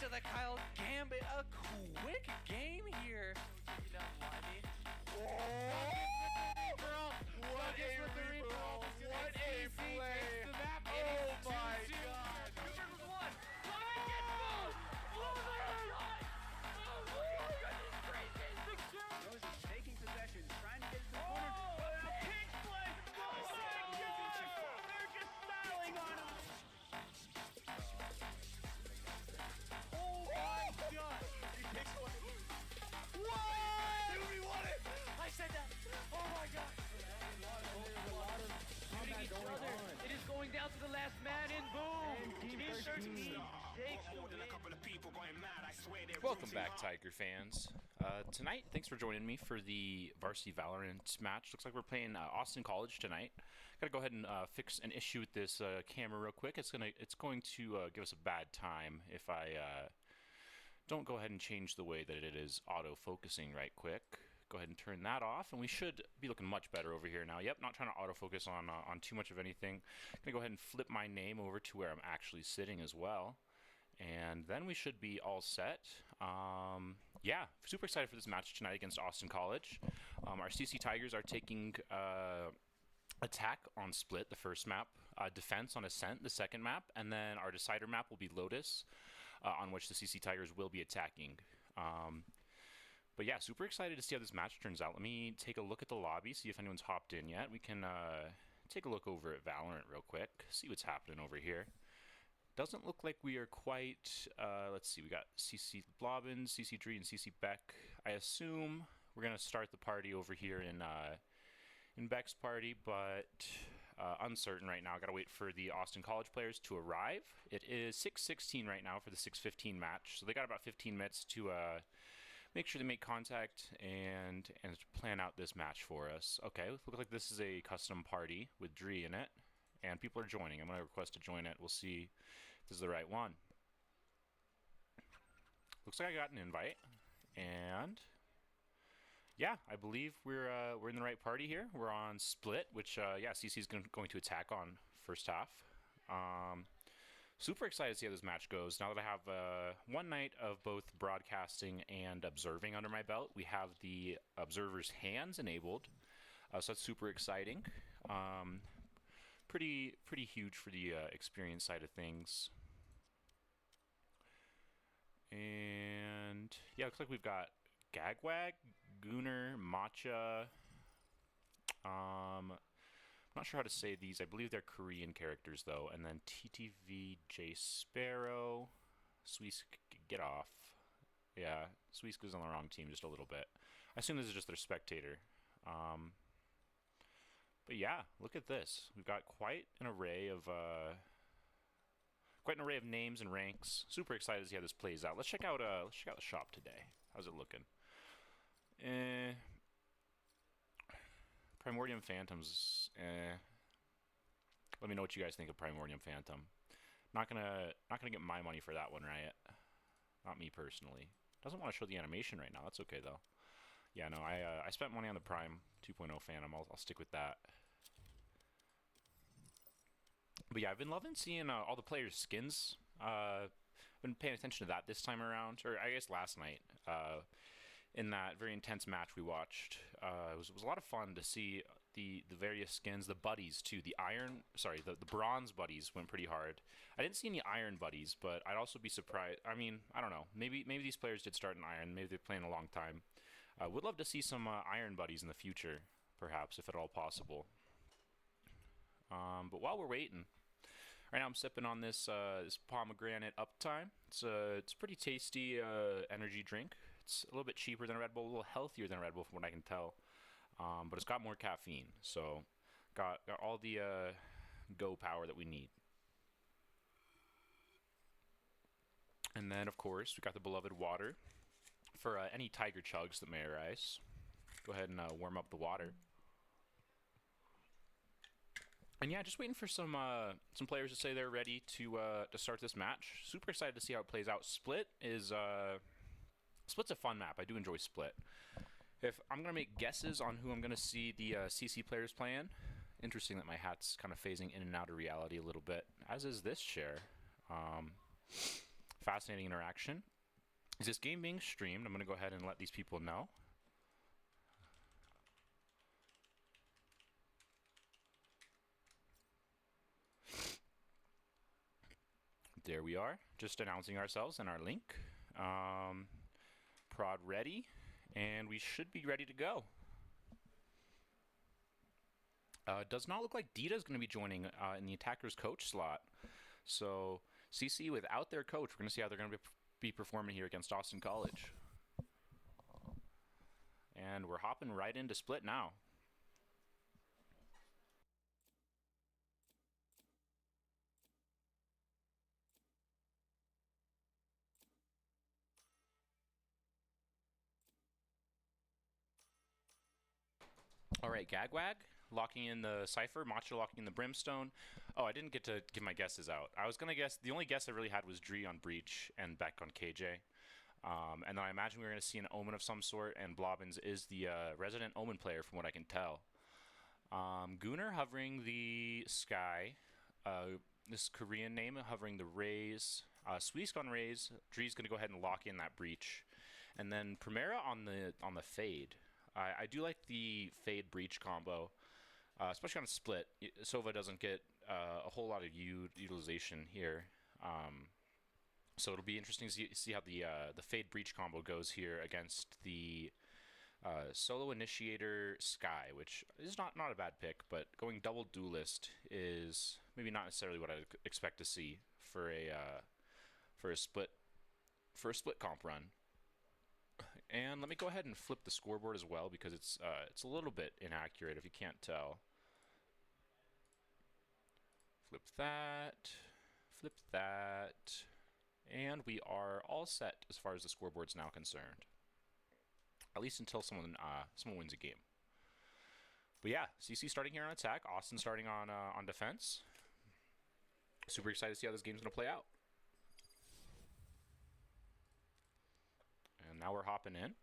to the Kyle Gambit. A quick game here. What a play! Oh my god! Rose is taking possession, trying to get to the corner. Pink play! Oh my god! They're just styling on him! Oh my god! He picks one. What? Dude, we won it! I said that! Oh my god! Shooting each other. It is going down to the last man, and boom! Team 13 takes the win. Welcome back, Tiger fans. Tonight, thanks for joining me for the Varsity Valorant match. Looks like we're playing Austin College tonight. Gotta go ahead and fix an issue with this camera real quick. It's going to give us a bad time if I don't go ahead and change the way that it is auto-focusing right quick. Go ahead and turn that off, and we should be looking much better over here now. Yep, not trying to autofocus on too much of anything. Gonna go ahead and flip my name over to where I'm actually sitting as well. And then we should be all set. Yeah, super excited for this match tonight against Austin College. Our CC Tigers are taking attack on Split, the first map, defense on Ascent, the second map, and then our decider map will be Lotus, on which the CC Tigers will be attacking. But yeah, super excited to see how this match turns out. Let me take a look at the lobby, see if anyone's hopped in yet. We can take a look over at Valorant real quick, see what's happening over here. Doesn't look like we are quite, let's see, we got CC Blobbins, CC Dree, and CC Beck. I assume we're going to start the party over here in Beck's party, but uncertain right now. Got to wait for the Austin College players to arrive. It is 6:16 right now for the 6:15 match, so they got about 15 minutes to make sure they make contact and plan out this match for us. Okay, looks like this is a custom party with Dree in it. And people are joining. I'm going to request to join it. We'll see if this is the right one. Looks like I got an invite. And yeah, I believe we're in the right party here. We're on Split, which yeah, CC is going to attack on first half. Super excited to see how this match goes. Now that I have one night of both broadcasting and observing under my belt, we have the observer's hands enabled. So that's super exciting. Pretty huge for the experience side of things. And yeah, looks like we've got Gagwag, Gooner, Matcha. I'm not sure how to say these. I believe they're Korean characters though. And then TTV, J Sparrow, Sweesk, get off. Yeah, Sweesk is on the wrong team just a little bit. I assume this is just their spectator. But yeah, look at this. We've got quite an array of names and ranks. Super excited to see how this plays out. Let's check out the shop today. How's it looking? Primordium Phantoms. Let me know what you guys think of Primordium Phantom. Not gonna get my money for that one, right? Not me personally. Doesn't want to show the animation right now. That's okay though. Yeah, no, I spent money on the Prime 2.0 Phantom. I'll stick with that. But yeah, I've been loving seeing all the players' skins. I've been paying attention to that this time around, or I guess last night. In that very intense match we watched, it was a lot of fun to see the various skins, the buddies too. The bronze buddies went pretty hard. I didn't see any iron buddies, but I'd also be surprised. I mean, I don't know. Maybe these players did start in iron. Maybe they're playing a long time. Would love to see some iron buddies in the future, perhaps, if at all possible. But while we're waiting, right now I'm sipping on this this pomegranate Uptime. It's a pretty tasty energy drink. It's a little bit cheaper than a Red Bull, a little healthier than a Red Bull from what I can tell. But it's got more caffeine, so got all the go power that we need. And then, of course, we got the beloved water for any Tiger chugs that may arise. Go ahead and warm up the water. And yeah, just waiting for some players to say they're ready to start this match. Super excited to see how it plays out. Split's a fun map. I do enjoy Split. If I'm gonna make guesses on who I'm gonna see the CC players playing, interesting that my hat's kind of phasing in and out of reality a little bit, as is this chair. If fascinating interaction. Is this game being streamed? I'm going to go ahead and let these people know. There we are, just announcing ourselves and our link. Prod ready, and we should be ready to go. Does not look like Dita is going to be joining in the attacker's coach slot. So CC without their coach, we're going to see how they're going to be performing here against Austin College. And we're hopping right into split now. All right, Gagwag locking in the Cypher, Macho locking in the Brimstone. Oh, I didn't get to give my guesses out. I was going to guess, the only guess I really had was Dree on Breach and Beck on KJ. And then I imagine we're going to see an Omen of some sort, and Blobbins is the resident Omen player from what I can tell. Gunnar hovering the Sky, this Korean name hovering the Rays, Sweesk on Rays, Dree's going to go ahead and lock in that Breach. And then Primera on the Fade. I do like the Fade Breach combo, especially on a split. Sova doesn't get a whole lot of utilization here. So it'll be interesting to see how the Fade Breach combo goes here against the Solo Initiator Sky, which is not a bad pick, but going double duelist is maybe not necessarily what I'd expect to see for a split comp run. And let me go ahead and flip the scoreboard as well, because it's a little bit inaccurate if you can't tell. Flip that, and we are all set as far as the scoreboard's now concerned. At least until someone wins a game. But yeah, CC starting here on attack, Austin starting on defense. Super excited to see how this game's gonna play out. And now we're hopping in.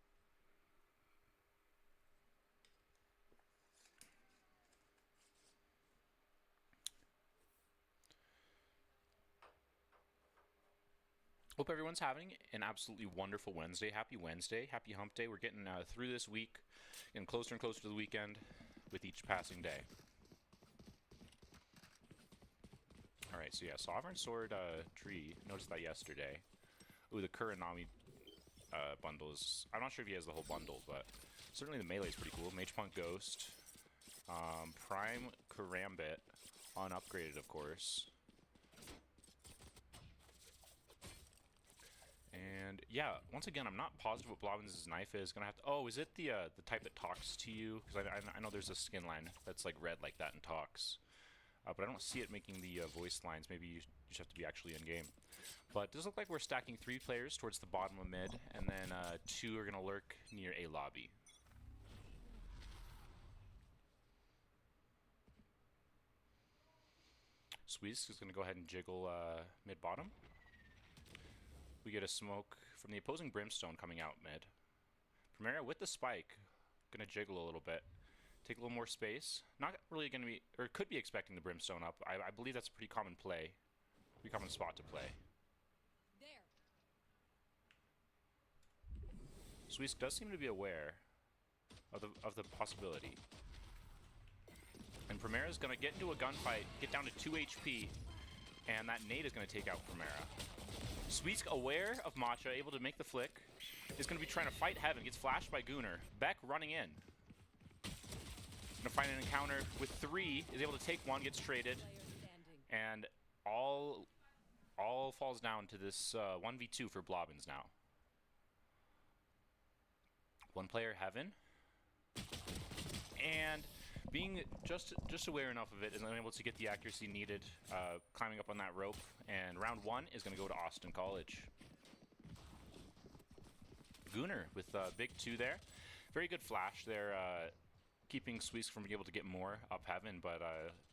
Hope everyone's having an absolutely wonderful Wednesday. Happy Wednesday. Happy hump day. We're getting through this week, getting closer and closer to the weekend with each passing day. Alright, so yeah, Sovereign Sword Tree. Noticed that yesterday. Ooh, the Kuranami bundles. I'm not sure if he has the whole bundle, but certainly the melee is pretty cool. Mage Punk Ghost. Prime Karambit. Unupgraded, of course. And yeah, once again, I'm not positive what Blobbins' knife is. Gonna have to. Oh, is it the type that talks to you? Because I know there's a skin line that's like red like that and talks, but I don't see it making the voice lines. Maybe you just have to be actually in game. But it does look like we're stacking 3 players towards the bottom of mid, and then 2 are gonna lurk near A lobby. Squeeze is gonna go ahead and jiggle mid bottom. We get a smoke from the opposing Brimstone coming out mid. Primera with the spike, gonna jiggle a little bit, take a little more space. Not really gonna be, or could be expecting the Brimstone up. I believe that's a pretty common play, pretty common spot to play. Sweesk does seem to be aware of the possibility. And Primera's gonna get into a gunfight, get down to 2 HP, and that nade is gonna take out Primera. Sweesk aware of Matcha, able to make the flick, is going to be trying to fight Heaven, gets flashed by Gunnar. Beck running in. Going to find an encounter with 3, is able to take 1, gets traded, and all falls down to this 1v2 for Blobbins now. 1 player Heaven, and being just aware enough of it is unable to get the accuracy needed, climbing up on that rope, and round 1 is going to go to Austin College. Gunnar with big 2 there. Very good flash there, keeping Sweesk from being able to get more up Heaven, but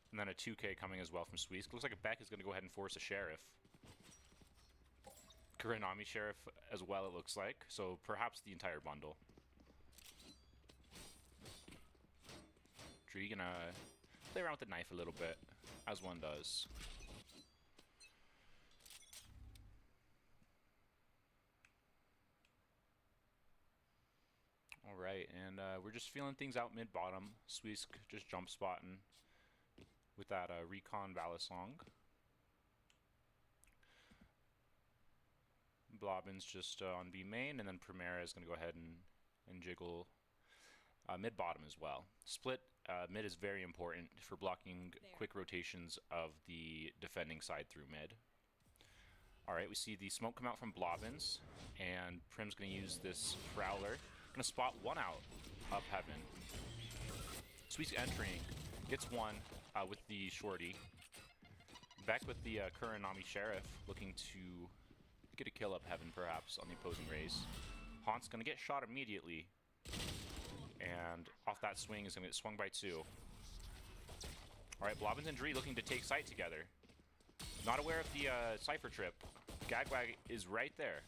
and then a 2k coming as well from Sweesk. Looks like a Beck is going to go ahead and force a Sheriff. Kuranami Sheriff as well, it looks like, so perhaps the entire bundle. Dree gonna play around with the knife a little bit, as one does. right, and we're just feeling things out mid-bottom. Sweesk just jump spotting with that Recon Valisong. Blobbins just on B main, and then Primera is going to go ahead and jiggle mid-bottom as well. Split mid is very important for blocking quick rotations of the defending side through mid. Alright, we see the smoke come out from Blobbins, and Prim's going to use this Prowler. Going to spot one out up heaven. Sweet's entering, gets one with the shorty. Back with the Kuranami Sheriff, looking to get a kill up heaven perhaps on the opposing race. Haunt's going to get shot immediately, and off that swing is going to get swung by 2. Alright, Blobbins and Dree looking to take site together. Not aware of the Cypher trip. Gagwag is right there.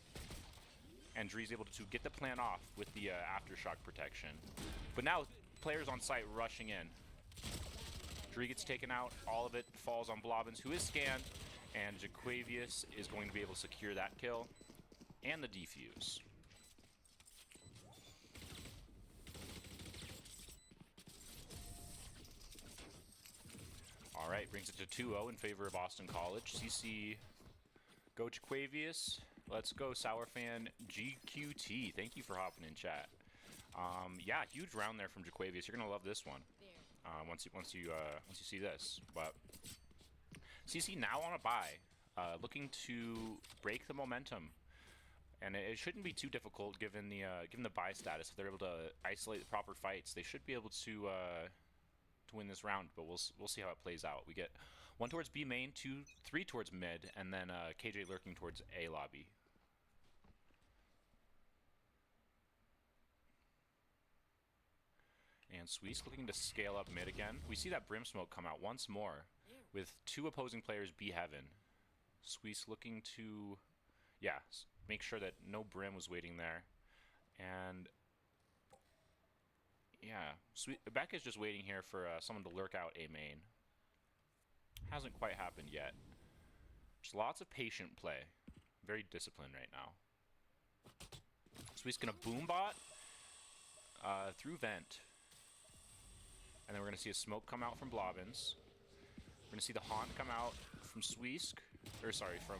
And Dree's able to get the plant off with the aftershock protection. But now, players on site rushing in. Dree gets taken out. All of it falls on Blobbins, who is scanned. And Jaquavius is going to be able to secure that kill. And the defuse. Alright, brings it to 2-0 in favor of Austin College. CC, go Jaquavius. Let's go Sourfan GQT. Thank you for hopping in chat. Yeah, huge round there from Jaquavius. You're gonna love this one. Once you see this. But CC now on a bye, looking to break the momentum, and it shouldn't be too difficult given the bye status. If they're able to isolate the proper fights, they should be able to win this round. But we'll see how it plays out. We get 1 towards B main, 3 towards mid, and then KJ lurking towards A lobby. And Sweesk looking to scale up mid again. We see that Brim smoke come out once more with 2 opposing players B heaven. Sweesk looking to, yeah, make sure that no Brim was waiting there. And yeah, Becca's just waiting here for someone to lurk out A main. Hasn't quite happened yet. Just lots of patient play. Very disciplined right now. Sweet's gonna boombot through vent. And then we're gonna see a smoke come out from Blobbins. We're gonna see the Haunt come out from Sweesk. Or sorry, from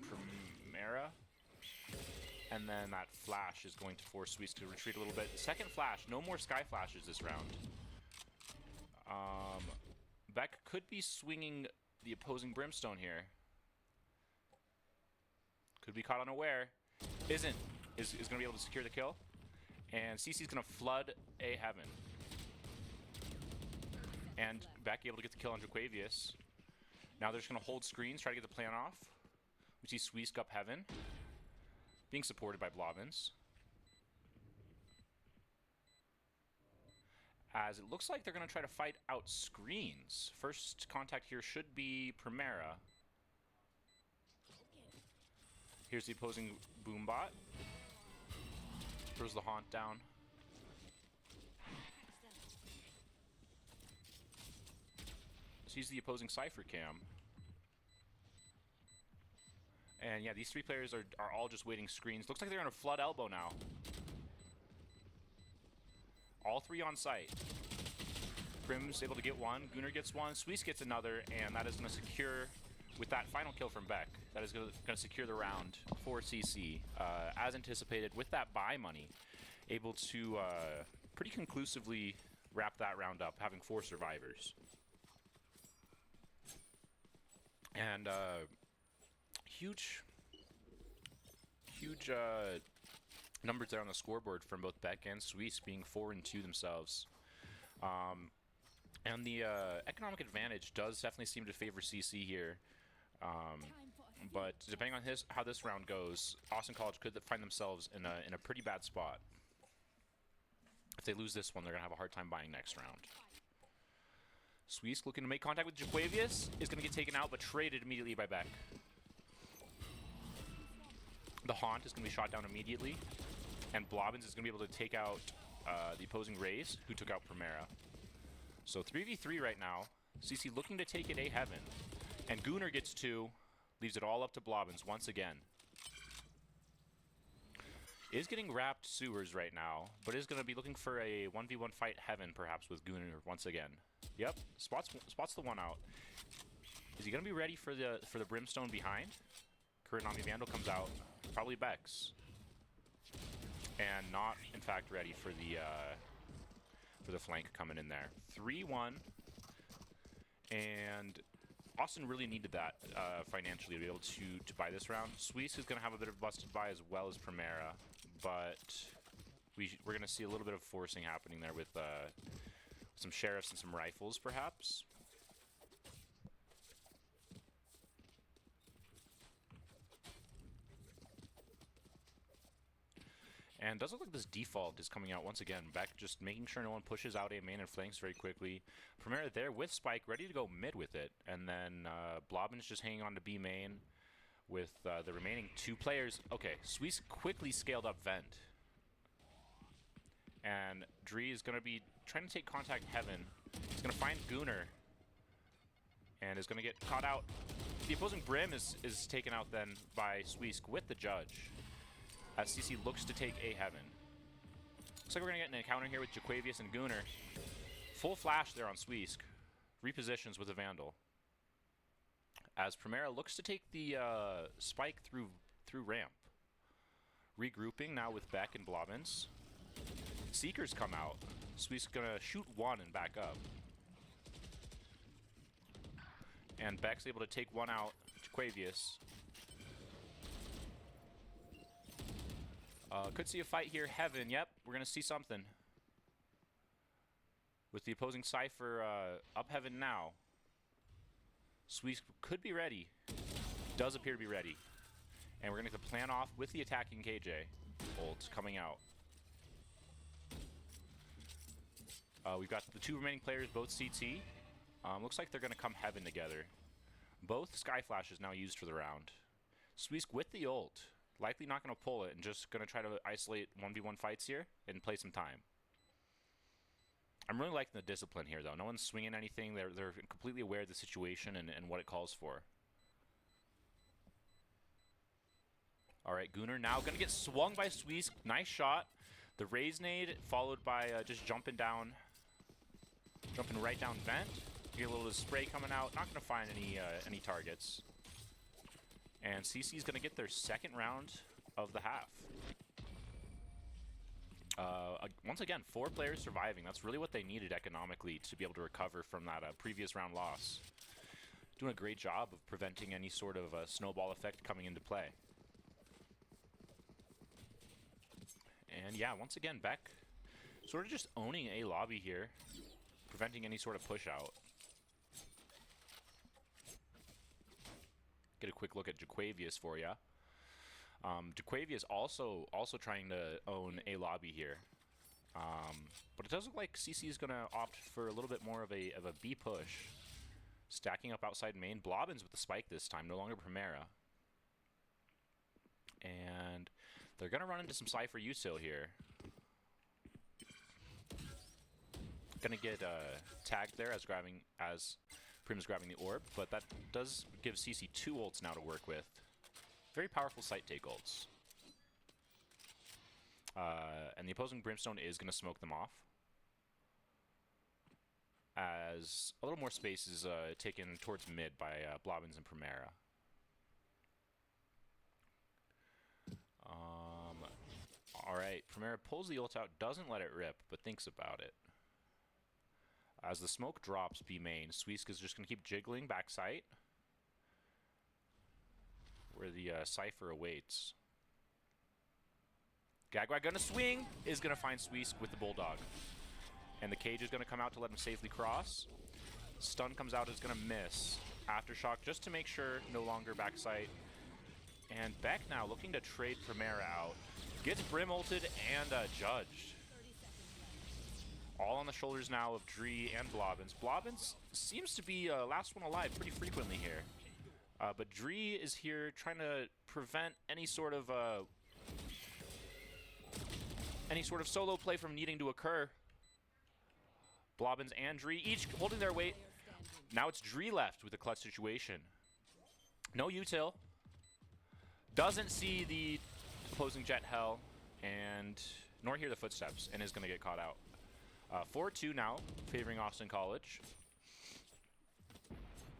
Primera. And then that flash is going to force Sweesk to retreat a little bit. Second flash, no more sky flashes this round. Beck could be swinging the opposing Brimstone here. Could be caught unaware. Isn't. Is going to be able to secure the kill. And CC's going to flood A heaven. And Beck able to get the kill on Jaquavius. Now they're just going to hold screens, try to get the plan off. We see Sweesk up heaven, being supported by Blobbins. As it looks like they're going to try to fight out screens. First contact here should be Primera. Here's the opposing Boombot. Throws the Haunt down. Sees the opposing Cypher cam. And yeah, these 3 players are all just waiting screens. Looks like they're going to flood elbow now. All 3 on site. Prim's able to get 1. Gunnar gets 1. Sweesk gets another. And that is going to secure, with that final kill from Beck, that is going to secure the round for CC. As anticipated, with that buy money, able to pretty conclusively wrap that round up, having 4 survivors. And huge numbers there on the scoreboard from both Beck and Sweesk, being 4-2 themselves. And the economic advantage does definitely seem to favor CC here. But depending on how this round goes, Austin College could find themselves in a pretty bad spot. If they lose this one, they're going to have a hard time buying next round. Sweesk looking to make contact with Jaquavius, is going to get taken out, but traded immediately by Beck. The Haunt is going to be shot down immediately, and Blobbins is going to be able to take out the opposing Raze, who took out Primera. So 3v3 right now. CC looking to take it A heaven, and Gunnar gets 2, leaves it all up to Blobbins once again. is getting wrapped sewers right now, but is going to be looking for a 1v1 fight heaven, perhaps, with Gunnar once again. Yep, spots the one out. Is he going to be ready for the brimstone behind? Kuronami Vandal comes out, probably Bex, and not in fact ready for the flank coming in there. 3-1, and Austin really needed that financially to be able to buy this round. Suisse is going to have a bit of busted buy as well as Primera, but we're going to see a little bit of forcing happening there with some sheriffs and some rifles, perhaps. And does look like this default is coming out once again. Beck just making sure no one pushes out A main and flanks very quickly. Primera there with Spike, ready to go mid with it. And then Blobbin's just hanging on to B main with the remaining 2 players. Okay, Suisse quickly scaled up Vent. And Dree is going to be trying to take contact heaven. He's going to find Gunnar. And is going to get caught out. The opposing Brim is taken out then by Suisse with the judge, as CC looks to take A heaven. Looks like we're going to get an encounter here with Jaquavius and Gunnar. Full flash there on Suisse. Repositions with a Vandal. As Primera looks to take the spike through ramp. Regrouping now with Beck and Blobbins. Seekers come out. Suisse going to shoot one and back up. And Beck's able to take one out. Jaquavius. Could see a fight here. Heaven, yep, we're going to see something. With the opposing Cypher up Heaven now. Suisse could be ready. Does appear to be ready. And we're going to have to plan off with the attacking KJ ult coming out. We've got the 2 remaining players, both CT. Looks like they're going to come Heaven together. Both Sky Flashes now used for the round. Suisse with the ult. Likely not going to pull it and just going to try to isolate 1v1 fights here and play some time. I'm really liking the discipline here, though. No one's swinging anything. They're completely aware of the situation and what it calls for. All right, Gunnar now going to get swung by Suisse. Nice shot. The raise nade followed by just jumping right down vent. Get a little spray coming out. Not going to find any targets. And CC's going to get their second round of the half. Once again, 4 players surviving. That's really what they needed economically to be able to recover from that previous round loss. Doing a great job of preventing any sort of snowball effect coming into play. And yeah, once again, Beck sort of just owning A lobby here, preventing any sort of push out. Get a quick look at Jaquavius for you. Jaquavius also trying to own A lobby here. But it does look like CC is going to opt for a little bit more of a B push. Stacking up outside main. Blobbins with the spike this time, no longer Primera. And they're going to run into some Cypher util here. Going to get tagged there as Prim's grabbing the orb, but that does give CC 2 ults now to work with. Very powerful sight take ults. And the opposing Brimstone is going to smoke them off, as a little more space is taken towards mid by Blobbins and Primera. Alright, Primera pulls the ult out, doesn't let it rip, but thinks about it. As the smoke drops B main, Suisse is just going to keep jiggling backside, where the Cypher awaits. Gagwag going to swing, is going to find Suisse with the Bulldog. And the cage is going to come out to let him safely cross. Stun comes out, is going to miss. Aftershock just to make sure, no longer backside. And Beck now looking to trade Primera out. Gets Brim ulted and judged. All on the shoulders now of Dree and Blobbins. Blobbins seems to be last one alive pretty frequently here. But Dree is here trying to prevent any sort of solo play from needing to occur. Blobbins and Dree each holding their weight. Now it's Dree left with a clutch situation. No util. Doesn't see the opposing Jet Hell. and nor hear the footsteps, and is going to get caught out. 4-2 now, favoring Austin College.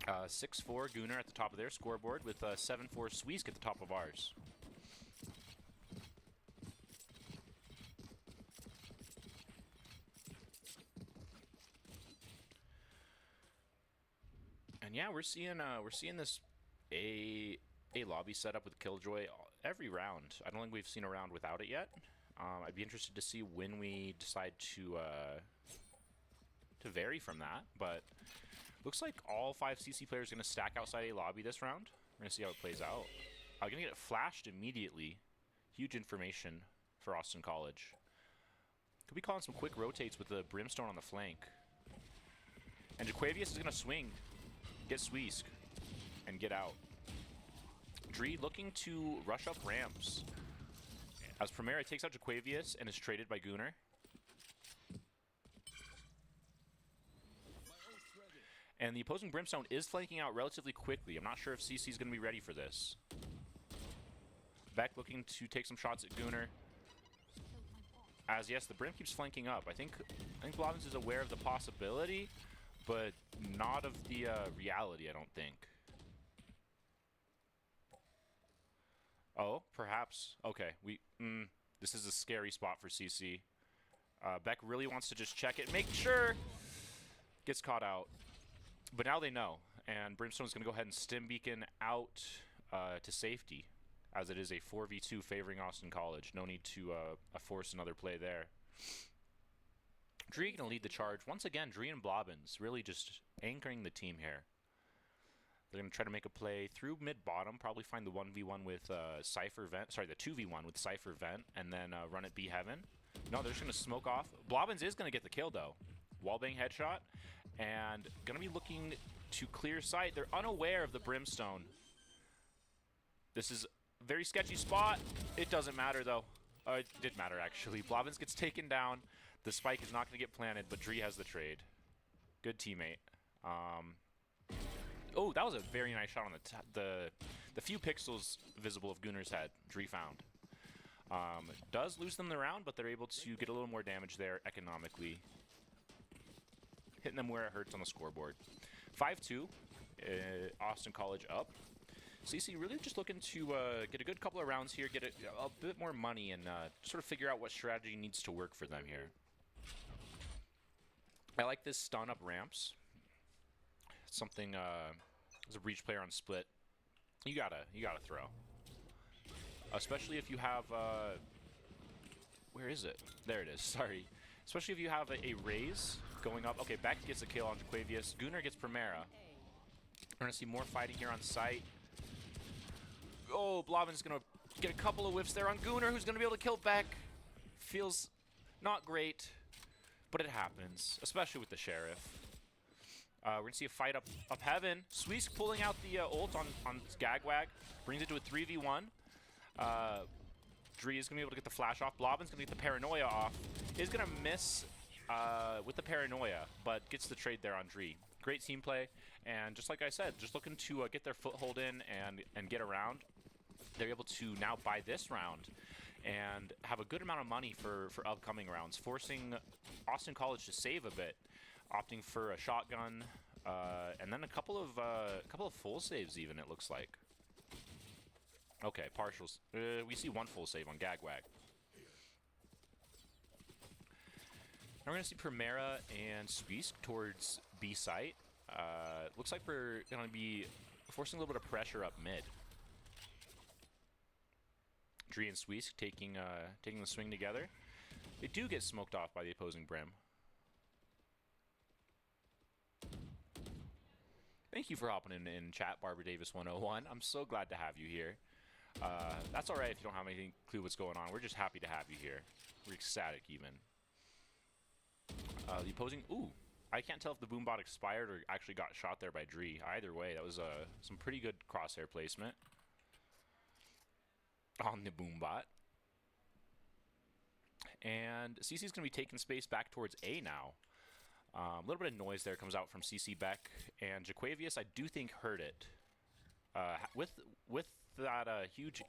6-4 Gooner at the top of their scoreboard, with 7-4 Sweesk at the top of ours. And yeah, we're seeing this a lobby setup with Killjoy every round. I don't think we've seen a round without it yet. I'd be interested to see when we decide to vary from that, but looks like all 5 CC players are going to stack outside a lobby this round. We're going to see how it plays out. I'm going to get it flashed immediately. Huge information for Austin College. Could be calling some quick rotates with the Brimstone on the flank. And Jaquavius is going to swing, get Sweesk, and get out. Dree looking to rush up ramps as Primera takes out Jaquavius and is traded by Gooner. And the opposing Brimstone is flanking out relatively quickly. I'm not sure if CC is going to be ready for this. Beck looking to take some shots at Gooner. As yes, the Brim keeps flanking up. I think Blavins is aware of the possibility, but not of the reality, I don't think. Oh, perhaps. Okay, this is a scary spot for CC. Beck really wants to just check it, make sure. Gets caught out. But now they know, and Brimstone's going to go ahead and stim beacon out to safety, as it is a 4v2 favoring Austin College. No need to force another play there. Dree going to lead the charge. Once again, Dree and Blobbins really just anchoring the team here. They're going to try to make a play through mid-bottom, probably find the 1v1 with Cypher Vent, sorry, the 2v1 with Cypher Vent, and then run it B-Heaven. No, they're just going to smoke off. Blobbins is going to get the kill, though. Wallbang headshot. And going to be looking to clear sight. They're unaware of the Brimstone. This is a very sketchy spot. It doesn't matter, though. It did matter, actually. Blobbins gets taken down. The spike is not going to get planted, but Dree has the trade. Good teammate. Oh, that was a very nice shot on the few pixels visible of Gooner's head. Dree found. Does lose them the round, but they're able to get a little more damage there economically. Hitting them where it hurts on the scoreboard. 5-2, Austin College up. CC really just looking to get a good couple of rounds here, get a bit more money, and sort of figure out what strategy needs to work for them here. I like this stun up ramps. It's something as a breach player on split, you gotta throw. Especially if you have where is it? There it is. Sorry. Especially if you have a raise going up. Okay, Beck gets a kill on Jaquavius. Gooner gets Primera. We're going to see more fighting here on site. Oh, Blobbin's going to get a couple of whiffs there on Gooner, who's going to be able to kill Beck. Feels not great, but it happens, especially with the Sheriff. We're going to see a fight up heaven. Sweesk pulling out the ult on Skagwag. Brings it to a 3v1. Dree is going to be able to get the flash off. Blobbin's going to get the paranoia off. Is going to miss with the paranoia, but gets the trade there on Dree. Great team play, and just like I said, just looking to get their foothold in and get around. They're able to now buy this round and have a good amount of money for upcoming rounds, forcing Austin College to save a bit, opting for a shotgun, and then a couple of full saves even, it looks like. Okay, partials. We see one full save on Gagwag. Now we're going to see Primera and Sweesk towards B site. Looks like we're going to be forcing a little bit of pressure up mid. Dree and Sweesk taking the swing together. They do get smoked off by the opposing Brim. Thank you for hopping in chat, Barbara Davis 101. I'm so glad to have you here. That's alright if you don't have any clue what's going on. We're just happy to have you here. We're ecstatic even. The opposing... Ooh! I can't tell if the boombot expired or actually got shot there by Dree. Either way, that was some pretty good crosshair placement on the boombot. And CC's going to be taking space back towards A now. A little bit of noise there comes out from CC Beck. And Jaquavius, I do think, heard it. With that huge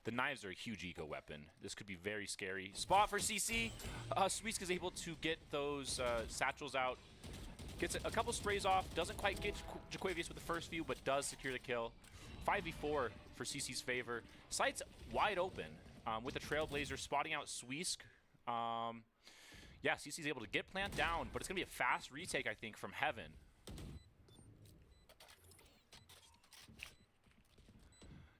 The knives are a huge eco weapon. This could be very scary. Spot for CC. Sweesk is able to get those satchels out. Gets a couple sprays off. Doesn't quite get Jaquavius with the first few, but does secure the kill. 5v4 for CC's favor. Site's wide open with the Trailblazer spotting out Sweesk. Yeah, CC's able to get plant down, but it's going to be a fast retake, I think, from Heaven.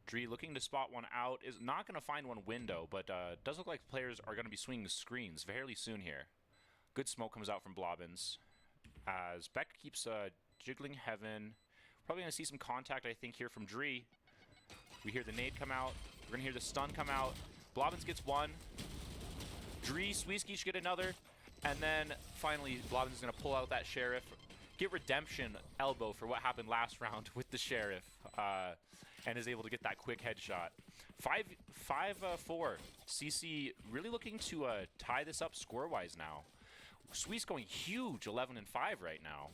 Dree looking to spot one out. Is not going to find one window, but does look like players are going to be swinging screens fairly soon here. Good smoke comes out from Blobbins. As Beck keeps jiggling Heaven. Probably going to see some contact, I think, here from Dree. We hear the nade come out. We're going to hear the stun come out. Blobbins gets one. Dree, Sweesk each get another. And then, finally, Blobbins is going to pull out that Sheriff. Get redemption elbow for what happened last round with the Sheriff. And is able to get that quick headshot. 5-4. CC really looking to tie this up score-wise now. Sweet's going huge, 11-5 right now.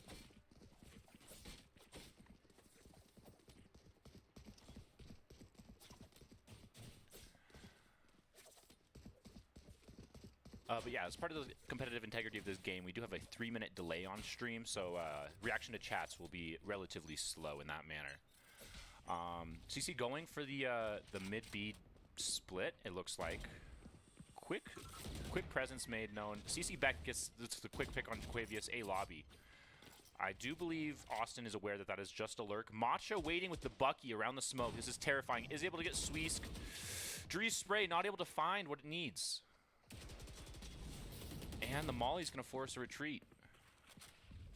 But yeah, as part of the competitive integrity of this game, we do have a 3-minute delay on stream, so reaction to chats will be relatively slow in that manner. CC going for the mid-B split, it looks like. Quick presence made known. CC Beck gets the quick pick on Jaquavius, A lobby. I do believe Austin is aware that that is just a lurk. Matcha waiting with the Bucky around the smoke. This is terrifying. Is able to get Sweesk. Dree's spray not able to find what it needs. And the Molly's going to force a retreat.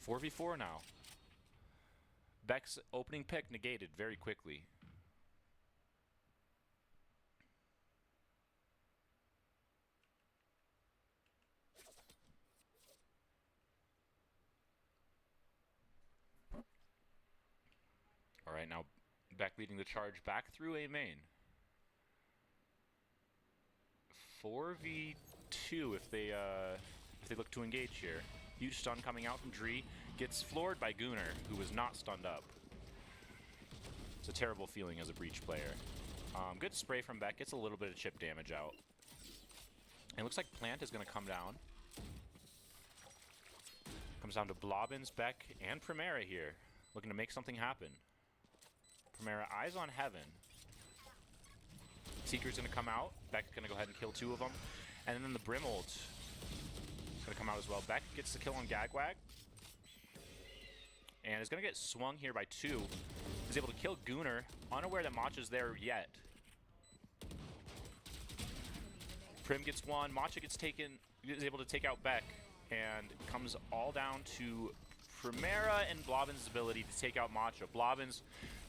4v4 now. Beck's opening pick negated very quickly. All right, now Beck leading the charge back through A main. 4v2 if they look to engage here. Huge stun coming out from Dree. Gets floored by Gunnar, who was not stunned up. It's a terrible feeling as a Breach player. Good spray from Beck. Gets a little bit of chip damage out. And it looks like Plant is going to come down. Comes down to Blobbins, Beck, and Primera here. Looking to make something happen. Primera eyes on Heaven. Seeker's going to come out. Beck's going to go ahead and kill 2 of them. And then the Brim ult is going to come out as well. Beck gets the kill on Gagwag. And is going to get swung here by 2. Is able to kill Gunnar. Unaware that Matcha's there yet. Prim gets 1. Matcha gets taken. Is able to take out Beck. And comes all down to Primera and Blobbins' ability to take out Matcha. Blobbins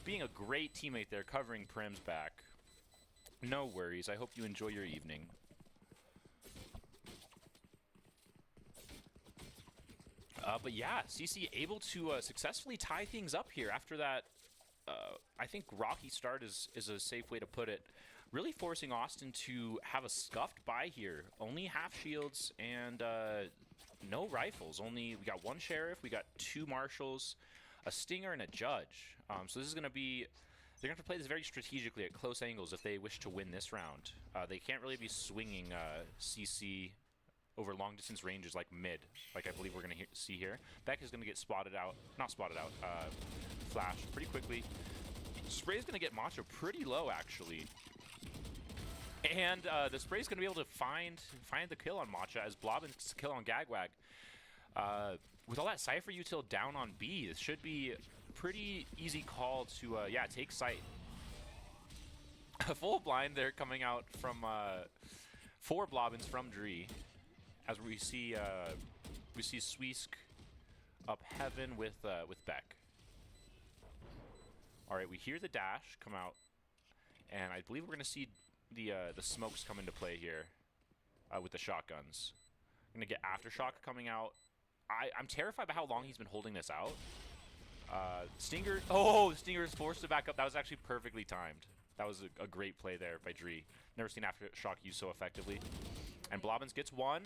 being a great teammate there, covering Prim's back. No worries. I hope you enjoy your evening. But yeah, CC able to successfully tie things up here after that. I think rocky start is a safe way to put it. Really forcing Austin to have a scuffed buy here. Only half shields and no rifles. We got 1 sheriff, we got 2 marshals, a stinger, and a judge. So this is going to be. They're going to have to play this very strategically at close angles if they wish to win this round. They can't really be swinging CC over long distance ranges like mid, like I believe we're going to see here. Beck is going to get flashed pretty quickly. Spray is going to get Macho pretty low, actually. And the Spray is going to be able to find the kill on Matcha as Blobbins kill on Gagwag. With all that Cypher util down on B, this should be a pretty easy call to, take site. A full blind there coming out from 4 Blobbins from Dree. As we see Sweesk up Heaven with Beck. All right, we hear the dash come out, and I believe we're going to see the smokes come into play here with the shotguns. We're going to get Aftershock coming out. I'm terrified by how long he's been holding this out. Stinger. Oh, the Stinger is forced to back up. That was actually perfectly timed. That was a great play there by Dree. Never seen Aftershock used so effectively. And Blobbins gets 1.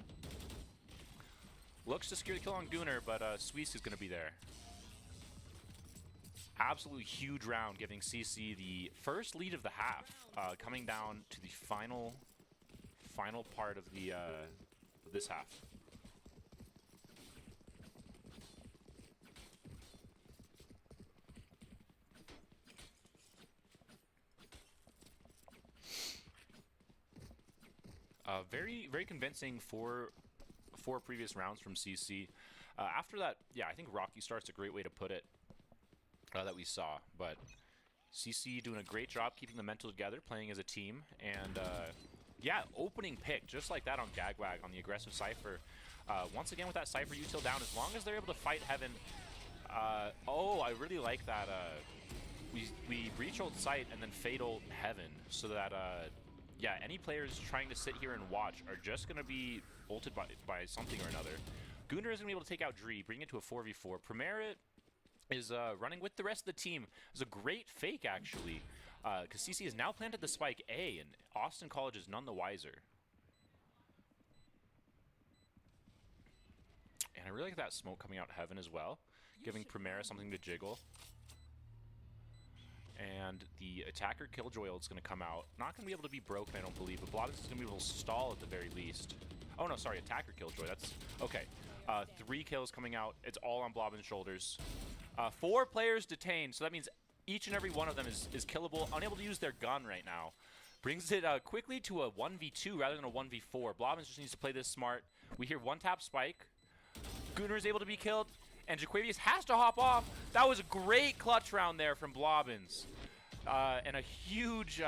Looks to secure the kill on Gunnar, but Sweesk is going to be there. Absolutely huge round, giving CC the first lead of the half, coming down to the final part of the this half. Very convincing for four previous rounds from CC. After that, yeah, I think rocky start's a great way to put it that we saw. But CC doing a great job keeping the mental together, playing as a team, and yeah, opening pick just like that on Gagwag on the aggressive Cypher. Once again with that Cypher util down, as long as they're able to fight Heaven. Oh, I really like that. We breach ult sight and then fade ult Heaven, so that yeah, any players trying to sit here and watch are just going to be ulted by something or another. Gunnar is going to be able to take out Dree, bring it to a 4v4. Primerit is running with the rest of the team. It's a great fake, actually, because CC has now planted the spike A, and Austin College is none the wiser. And I really like that smoke coming out Heaven as well, giving Primera something to jiggle. And the attacker Killjoy ult is going to come out. Not going to be able to be broken, I don't believe, but Blobbins is going to be able to stall at the very least. Oh, no, sorry, attacker Killjoy. That's okay. 3 kills coming out. It's all on Blobbins' shoulders. 4 players detained, so that means each and every one of them is killable. Unable to use their gun right now. Brings it quickly to a 1v2 rather than a 1v4. Blobbins just needs to play this smart. We hear one-tap spike. Gunnar is able to be killed. And Jaquavius has to hop off. That was a great clutch round there from Blobbins. And a huge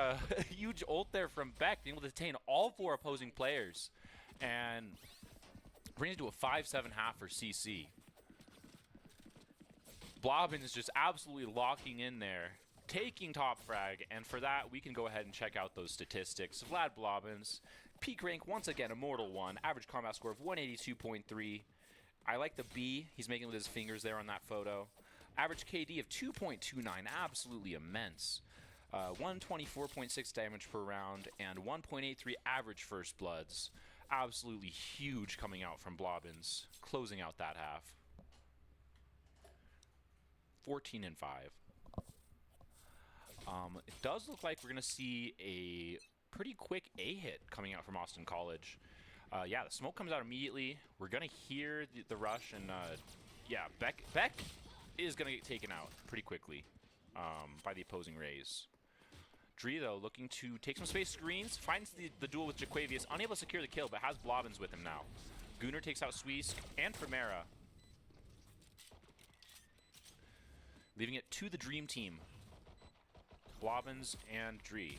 huge ult there from Beck, being able to detain all 4 opposing players. And brings it to a 5-7 half for CC. Blobbins is just absolutely locking in there, taking top frag. And for that, we can go ahead and check out those statistics. Vlad Blobbins, peak rank, once again, Immortal 1. Average combat score of 182.3. I like the B he's making with his fingers there on that photo. Average KD of 2.29, absolutely immense. 124.6 damage per round and 1.83 average first bloods. Absolutely huge coming out from Blobbins, closing out that half. 14 and 5. It does look like we're going to see a pretty quick A hit coming out from Austin College. Yeah, the smoke comes out immediately. We're going to hear the rush, and yeah, Beck is going to get taken out pretty quickly by the opposing Rays. Dree, though, looking to take some space screens, finds the duel with Jaquavius, unable to secure the kill, but has Blobbins with him now. Gunnar takes out Sweesk and Primera, leaving it to the Dream Team. Blobbins and Dree.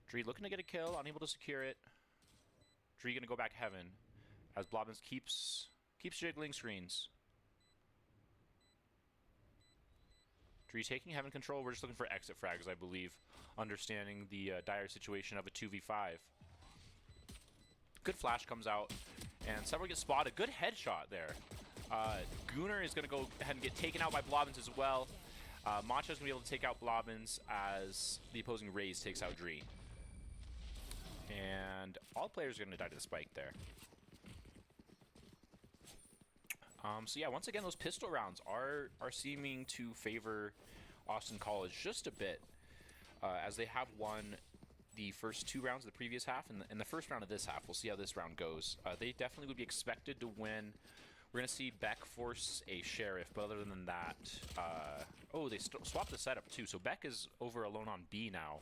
Dree looking to get a kill, unable to secure it. Dree gonna go back Heaven as Blobbins keeps jiggling screens. Dree taking Heaven control. We're just looking for exit frags, I believe, understanding the dire situation of a 2v5. Good flash comes out, and several get spotted. Good headshot there. Gunnar is gonna go ahead and get taken out by Blobbins as well. Macho's gonna be able to take out Blobbins as the opposing Rays takes out Dree. And all players are going to die to the spike there. So yeah, once again, those pistol rounds are seeming to favor Austin College just a bit, as they have won the first 2 rounds of the previous half and the first round of this half. We'll see how this round goes. They definitely would be expected to win. We're going to see Beck force a Sheriff, but other than that... oh, they swapped the setup too, so Beck is over alone on B now,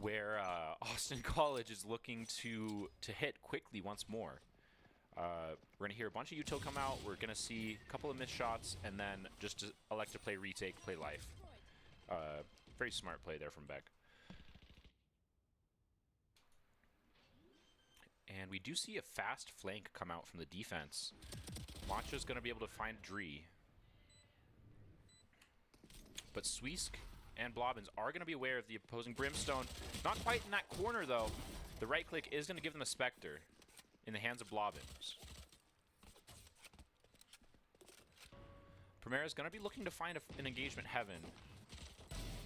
where Austin College is looking to hit quickly once more. We're going to hear a bunch of util come out. We're going to see a couple of missed shots, and then just to elect to play retake, play life. Very smart play there from Beck. And we do see a fast flank come out from the defense. Macho's going to be able to find Dree. But Sweesk and Blobbins are going to be aware of the opposing Brimstone. Not quite in that corner, though. The right click is going to give them a Spectre in the hands of Blobbins. Primera's going to be looking to find an engagement Heaven.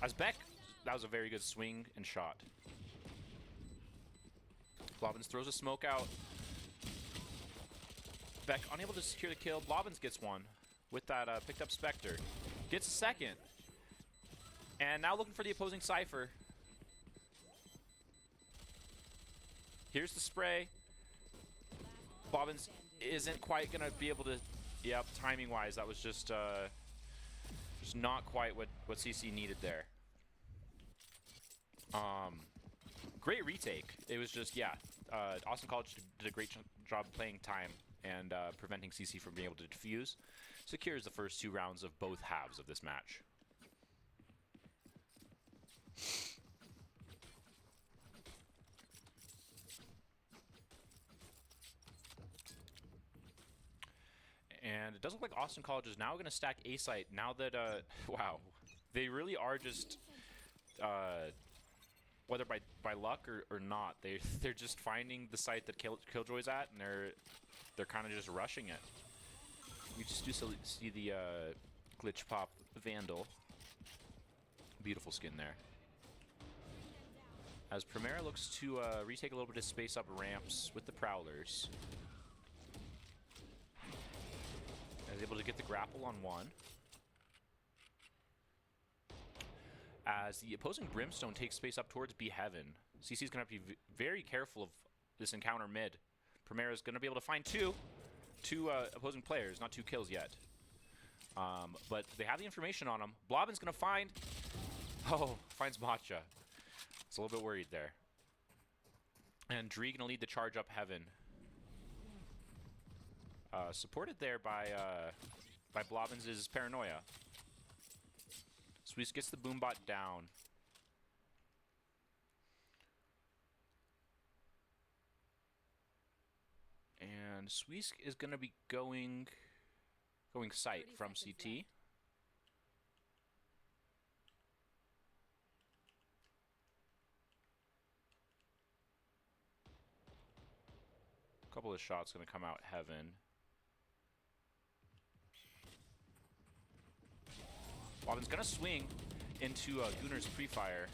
As Beck, that was a very good swing and shot. Blobbins throws a smoke out. Beck unable to secure the kill. Blobbins gets one with that picked up Spectre. Gets a second. And now looking for the opposing Cypher. Here's the spray. Bobbins isn't quite going to be able to... Yep, timing-wise, that was just not quite what CC needed there. Great retake. It was just, yeah. Austin College did a great job playing time and preventing CC from being able to defuse. Secures the first 2 rounds of both halves of this match. And it does look like Austin College is now going to stack A site now that, wow, they really are just, whether by luck or not, they're just finding the site that Killjoy's at, and they're kind of just rushing it. We just do see the glitch pop Vandal. Beautiful skin there. As Primera looks to retake a little bit of space up ramps with the Prowlers. Is able to get the grapple on one. As the opposing Brimstone takes space up towards B Heaven. CC's going to have to be very careful of this encounter mid. Primera's going to be able to find two opposing players, not 2 kills yet. But they have the information on him. Blobbin's going to find... Oh, finds Matcha. It's a little bit worried there. And Dree going to lead the charge up Heaven. Supported there by Blobbins' Paranoia. Sweets gets the boombot down. And Sweesk is going to be going sight from CT. A couple of shots going to come out Heaven. Bobbin's going to swing into Gunner's pre-fire.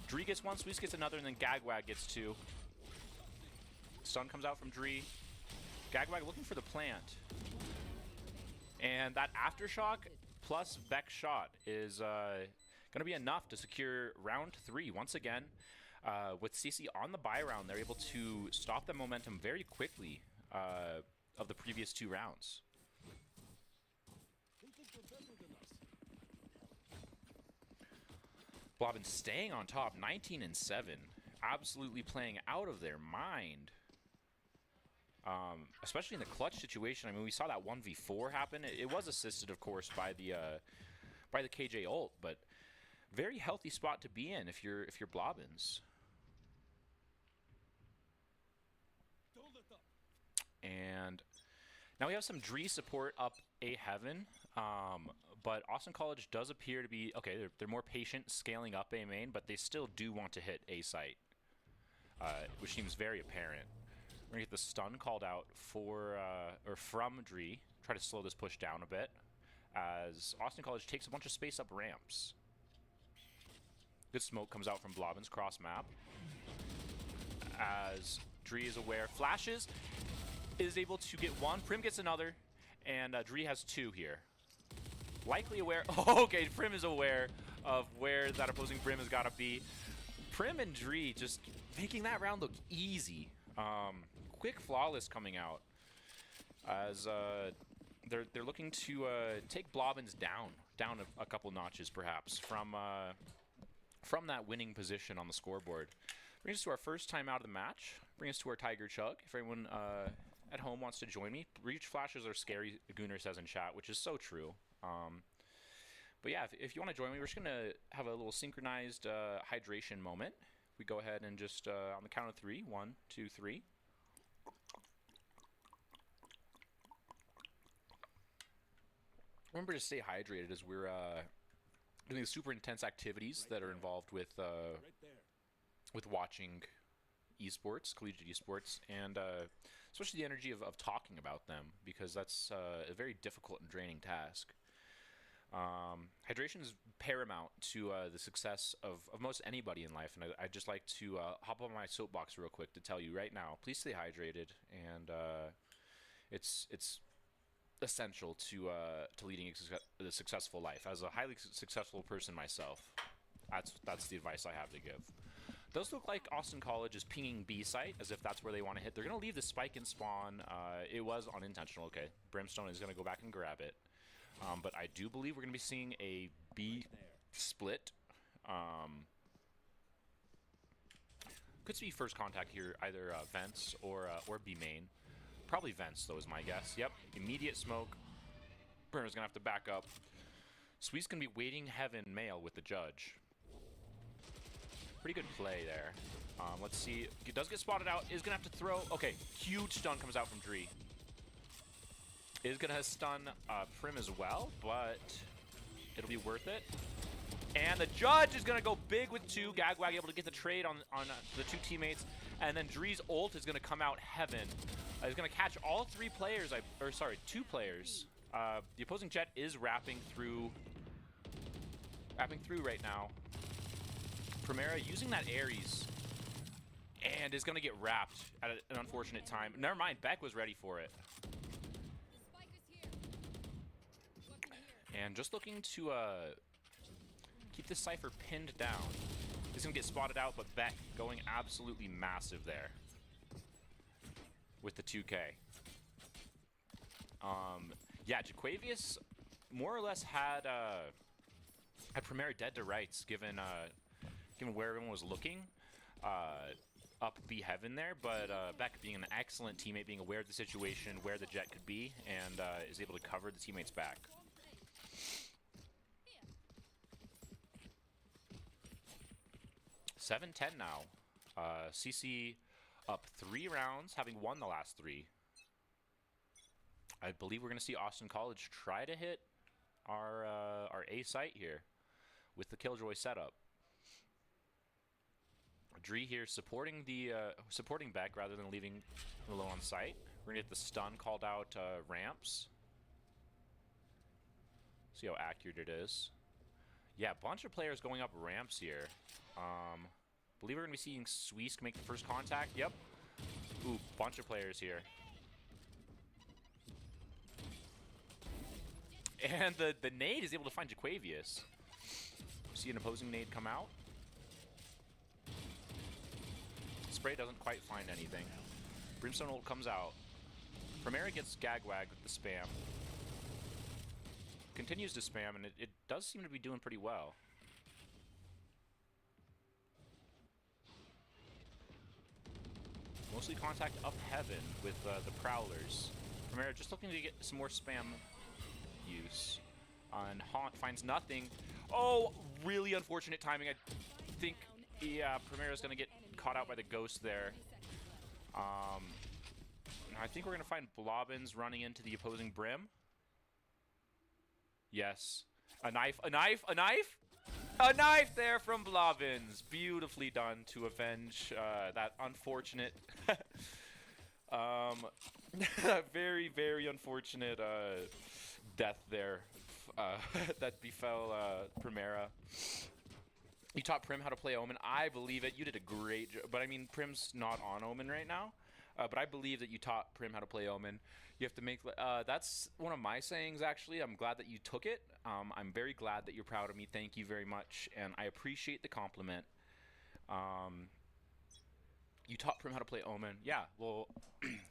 Dree gets one, Sweets gets another, and then Gagwag gets 2. Stun comes out from Dree. Gagwag looking for the plant. And that Aftershock plus Beck shot is going to be enough to secure round 3 once again. With CC on the buy round, they're able to stop the momentum very quickly of the previous 2 rounds. Blobbin staying on top, 19 and 7, absolutely playing out of their mind. Especially in the clutch situation. I mean, we saw that 1v4 happen. It was assisted, of course, by the KJ ult, but very healthy spot to be in if you're Blobbins. And now we have some Dree support up A Heaven. But Austin College does appear to be, okay, they're more patient scaling up A main, but they still do want to hit A site, which seems very apparent. We're going to get the stun called out from Dree, try to slow this push down a bit, as Austin College takes a bunch of space up ramps. Good smoke comes out from Blobbins cross map, as Dree is aware, flashes, is able to get 1, Prim gets another, and Dree has 2 here. Likely aware. Oh, okay, Prim is aware of where that opposing Prim has got to be. Prim and Dree just making that round look easy. Quick flawless coming out as they're looking to take Blobbins down a couple notches perhaps from that winning position on the scoreboard. Brings us to our first time out of the match. Brings us to our Tiger Chug. If anyone at home wants to join me, reach flashes are scary, Gunner says in chat, which is so true. But yeah, if you want to join me, we're just going to have a little synchronized hydration moment. We go ahead and just, on the count of 3, 1, 2, 3. Remember to stay hydrated as we're doing the super intense activities that are involved with watching esports, collegiate esports, and especially the energy of talking about them, because that's a very difficult and draining task. Hydration is paramount to the success of most anybody in life, and I'd just like to hop on my soapbox real quick to tell you right now, please stay hydrated, and it's essential to leading a successful life. As a highly successful person myself, that's the advice I have to give. Does look like Austin College is pinging B site as if that's where they want to hit. They're going to leave the spike in spawn. It was unintentional. Okay, Brimstone is going to go back and grab it. But I do believe we're going to be seeing a B split. Could be first contact here, either vents or B main. Probably vents, though, is my guess. Yep, immediate smoke. Brimmer's going to have to back up. Sweet's going to be waiting heaven mail with the judge. Pretty good play there. Let's see. He does get spotted out. Is going to have to throw. Okay, huge stun comes out from Dree. Is going to stun Prim as well, but it'll be worth it. And the judge is going to go big with 2. Gagwag able to get the trade on the 2 teammates. And then Dree's ult is going to come out heaven. He's going to catch all 3 players. 2 players. The opposing Jet is wrapping through right now. Primera using that Ares. And is going to get wrapped at an unfortunate time. Never mind, Beck was ready for it. And just looking to keep this Cypher pinned down. He's going to get spotted out, but Beck going absolutely massive there with the 2K. Yeah, Jaquavius more or less had Primera dead to rights, given where everyone was looking. Up B heaven there, but Beck being an excellent teammate, being aware of the situation, where the Jet could be, and is able to cover the teammates back. 7-10 now. CC up 3 rounds, having won the last 3. I believe we're going to see Austin College try to hit our A site here with the Killjoy setup. Dree here supporting Beck rather than leaving him alone on site. We're going to get the stun called out ramps. See how accurate it is. Yeah, a bunch of players going up ramps here. Believe we're going to be seeing Sweesk make the first contact. Yep. Ooh, bunch of players here. And the nade is able to find Jaquavius. See an opposing nade come out. Spray doesn't quite find anything. Brimstone ult comes out. Primera gets Gagwag with the spam. Continues to spam, and it does seem to be doing pretty well. Mostly contact up heaven with the Prowlers. Primera just looking to get some more spam use. And Haunt finds nothing. Oh, really unfortunate timing. I think, yeah, Primera's going to get caught out by the Ghost there. I think we're going to find Blobbins running into the opposing Brim. Yes. A knife, a knife, a knife! A knife there from Blobbins. Beautifully done to avenge that unfortunate... very, very unfortunate death there that befell Primera. You taught Prim how to play Omen. I believe it. You did a great job. But I mean, Prim's not on Omen right now. But I believe that you taught Prim how to play Omen. You have to make... that's one of my sayings, actually. I'm glad that you took it. I'm very glad that you're proud of me. Thank you very much. And I appreciate the compliment. You taught Prim how to play Omen. Yeah, well,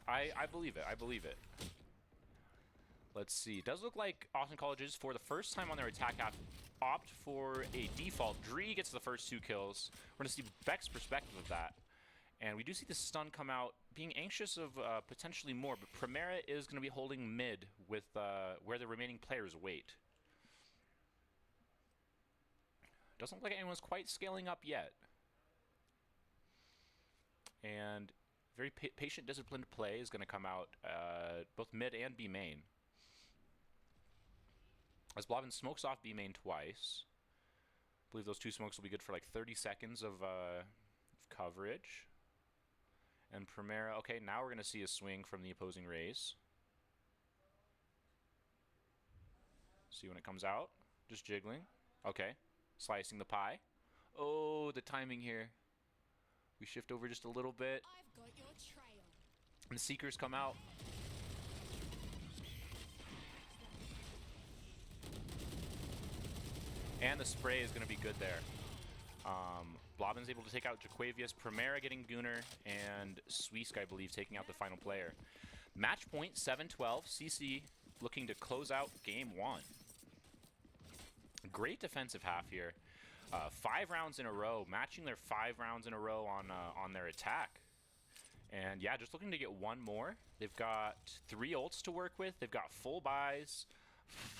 I believe it. I believe it. Let's see. It does look like Austin College is, for the first time on their attack app, opt for a default. Dree gets the first 2 kills. We're going to see Beck's perspective of that. And we do see the stun come out, being anxious of potentially more, but Primera is going to be holding mid with where the remaining players wait. Doesn't look like anyone's quite scaling up yet. And very patient, disciplined play is going to come out both mid and B main. As Blobbin smokes off B main twice. I believe those 2 smokes will be good for like 30 seconds of coverage. And Primera, okay, now we're going to see a swing from the opposing Raze. See when it comes out. Just jiggling. Okay. Slicing the pie. Oh, the timing here. We shift over just a little bit. I've got your trail. And the Seekers come out. And the spray is going to be good there. Blobbin's able to take out Jaquavius, Primera getting Gunnar, and Sweesk, I believe, taking out the final player. Match point 7-12. CC looking to close out game 1. Great defensive half here. 5 rounds in a row, matching their 5 rounds in a row on their attack. And yeah, just looking to get one more. They've got 3 ults to work with. They've got full buys,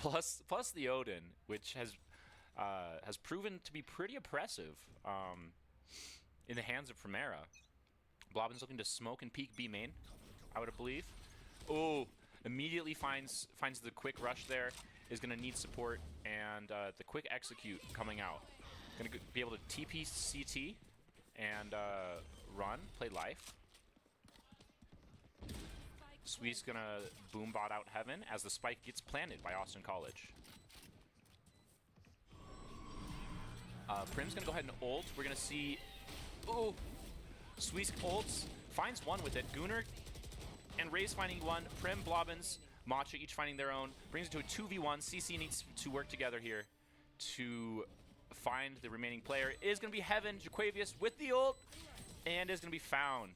plus the Odin, which has proven to be pretty oppressive in the hands of Primera. Blobbin's looking to smoke and peek B main, I would believe. Oh, immediately finds the quick rush there. Is going to need support, and the quick execute coming out. Going to be able to TP CT and run, play life. Sweet's going to boom bot out heaven as the spike gets planted by Austin College. Prim's going to go ahead and ult. We're going to see... Ooh! Sweesk ults, finds one with it. Gunnar and Ray's finding one. Prim, Blobbins, Matcha each finding their own. Brings it to a 2v1. CC needs to work together here to find the remaining player. It is going to be Heaven, Jaquavius with the ult, and is going to be found.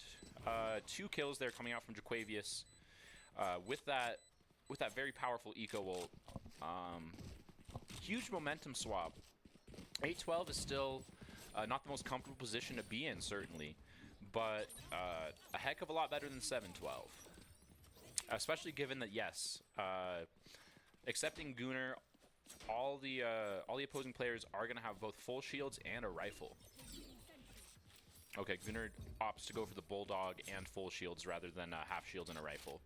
2 kills there coming out from Jaquavius with that very powerful eco ult. Huge momentum swap. 8-12 is still not the most comfortable position to be in, certainly, but a heck of a lot better than 7-12. Especially given that, yes, excepting Gunnar, all the opposing players are going to have both full shields and a rifle. Okay, Gunnar opts to go for the Bulldog and full shields rather than half shields and a rifle.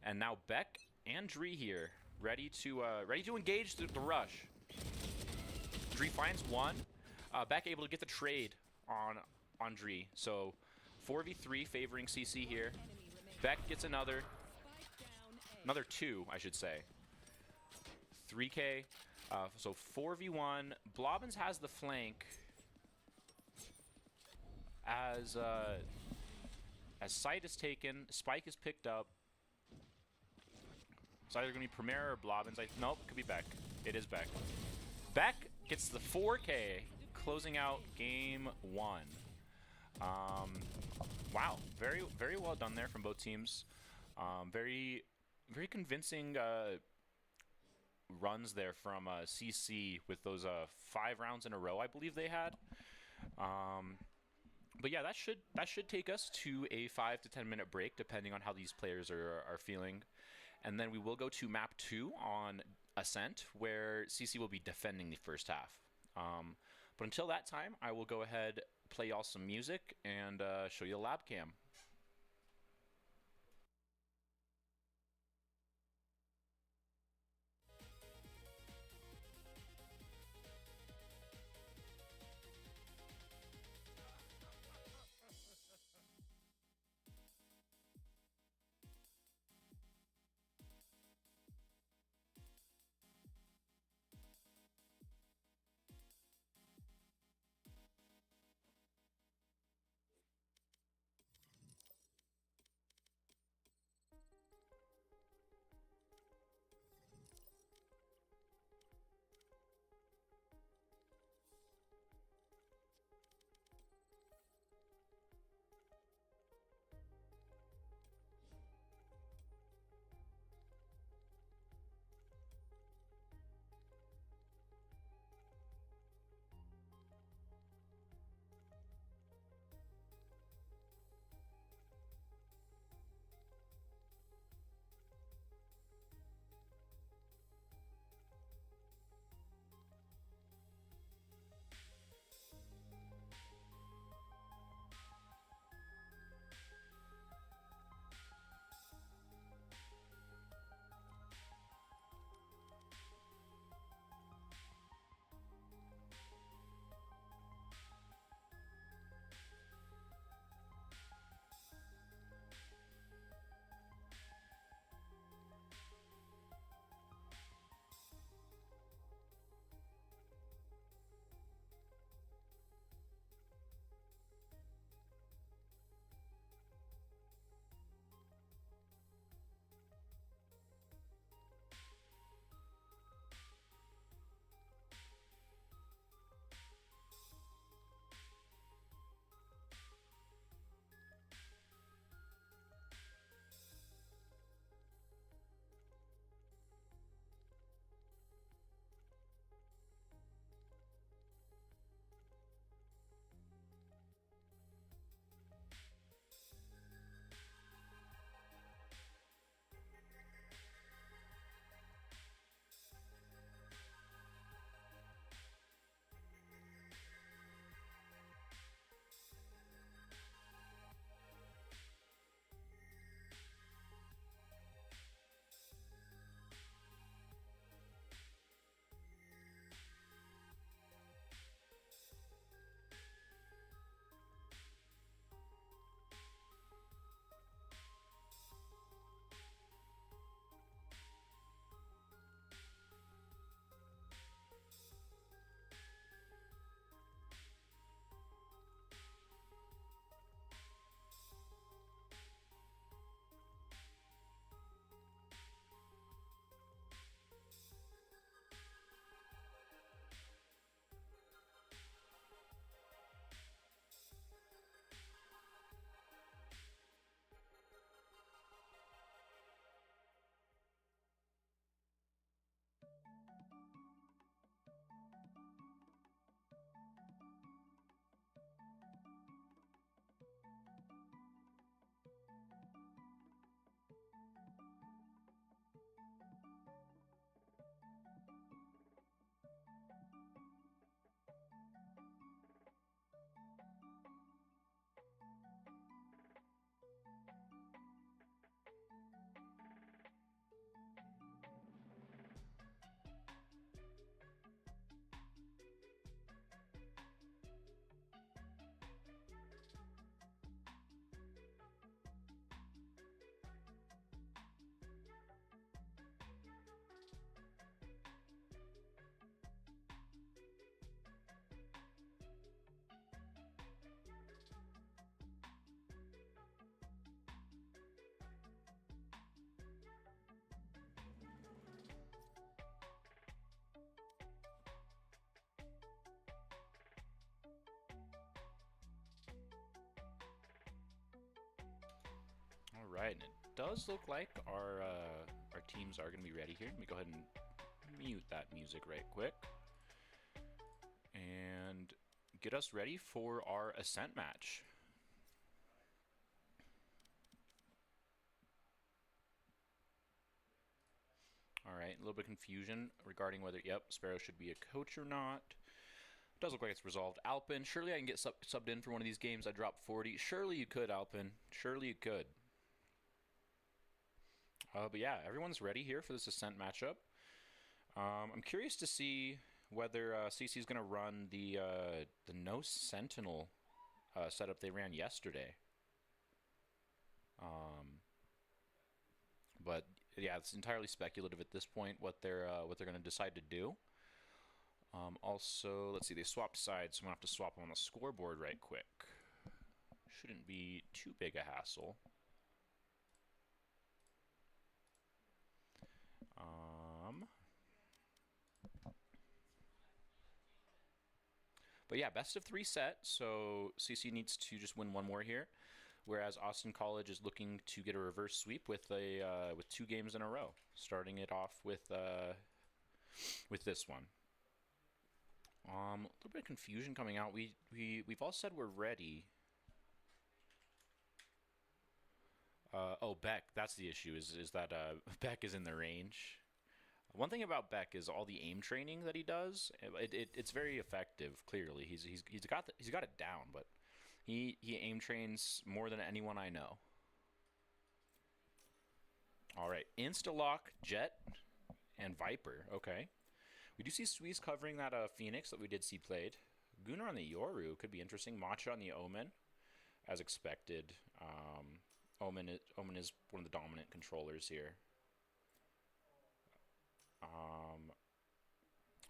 And now Beck and Dree here, ready to engage the rush. Dree finds one. Beck able to get the trade on Dree. So 4v3 favoring CC here. Beck gets another 2, I should say. 3k. So 4v1. Blobbins has the flank as site is taken, spike is picked up. It's either going to be Primera or Blobbins. Nope, could be Beck. It is Beck. Beck gets the 4k, closing out game 1. Wow, very, very well done there from both teams. Very convincing runs there from CC with those 5 rounds in a row, I believe they had. But yeah, that should take us to a 5 to 10 minute break, depending on how these players are feeling, and then we will go to map 2 on Ascent, where CC will be defending the first half. But until that time, I will go ahead, play y'all some music, and show you a lab cam. right, and it does look like our teams are going to be ready here. Let me go ahead and mute that music right quick. And get us ready for our Ascent match. Alright, a little bit of confusion regarding whether, yep, Sparrow should be a coach or not. Does look like it's resolved. Alpin, surely I can get subbed in for one of these games. I dropped 40. Surely you could, Alpin. Surely you could. But yeah, everyone's ready here for this Ascent matchup. I'm curious to see whether CC is going to run the no Sentinel setup they ran yesterday. But yeah, it's entirely speculative at this point what they're going to decide to do. Also, let's see, they swapped sides, so I'm going to have to swap them on the scoreboard right quick. Shouldn't be too big a hassle. But yeah, best of 3 set, so CC needs to just win one more here, whereas Austin College is looking to get a reverse sweep with 2 games in a row, starting it off with this one. A little bit of confusion coming out. We've all said we're ready. Oh, Beck, that's the issue. Is that Beck is in the range. One thing about Beck is all the aim training that he does. It's very effective. Clearly, he's got it down, but he aim trains more than anyone I know. All right, Insta-lock, Jet, and Viper. Okay, we do see Sweeze covering that Phoenix that we did see played. Gunnar on the Yoru could be interesting. Matcha on the Omen, as expected. Omen is one of the dominant controllers here.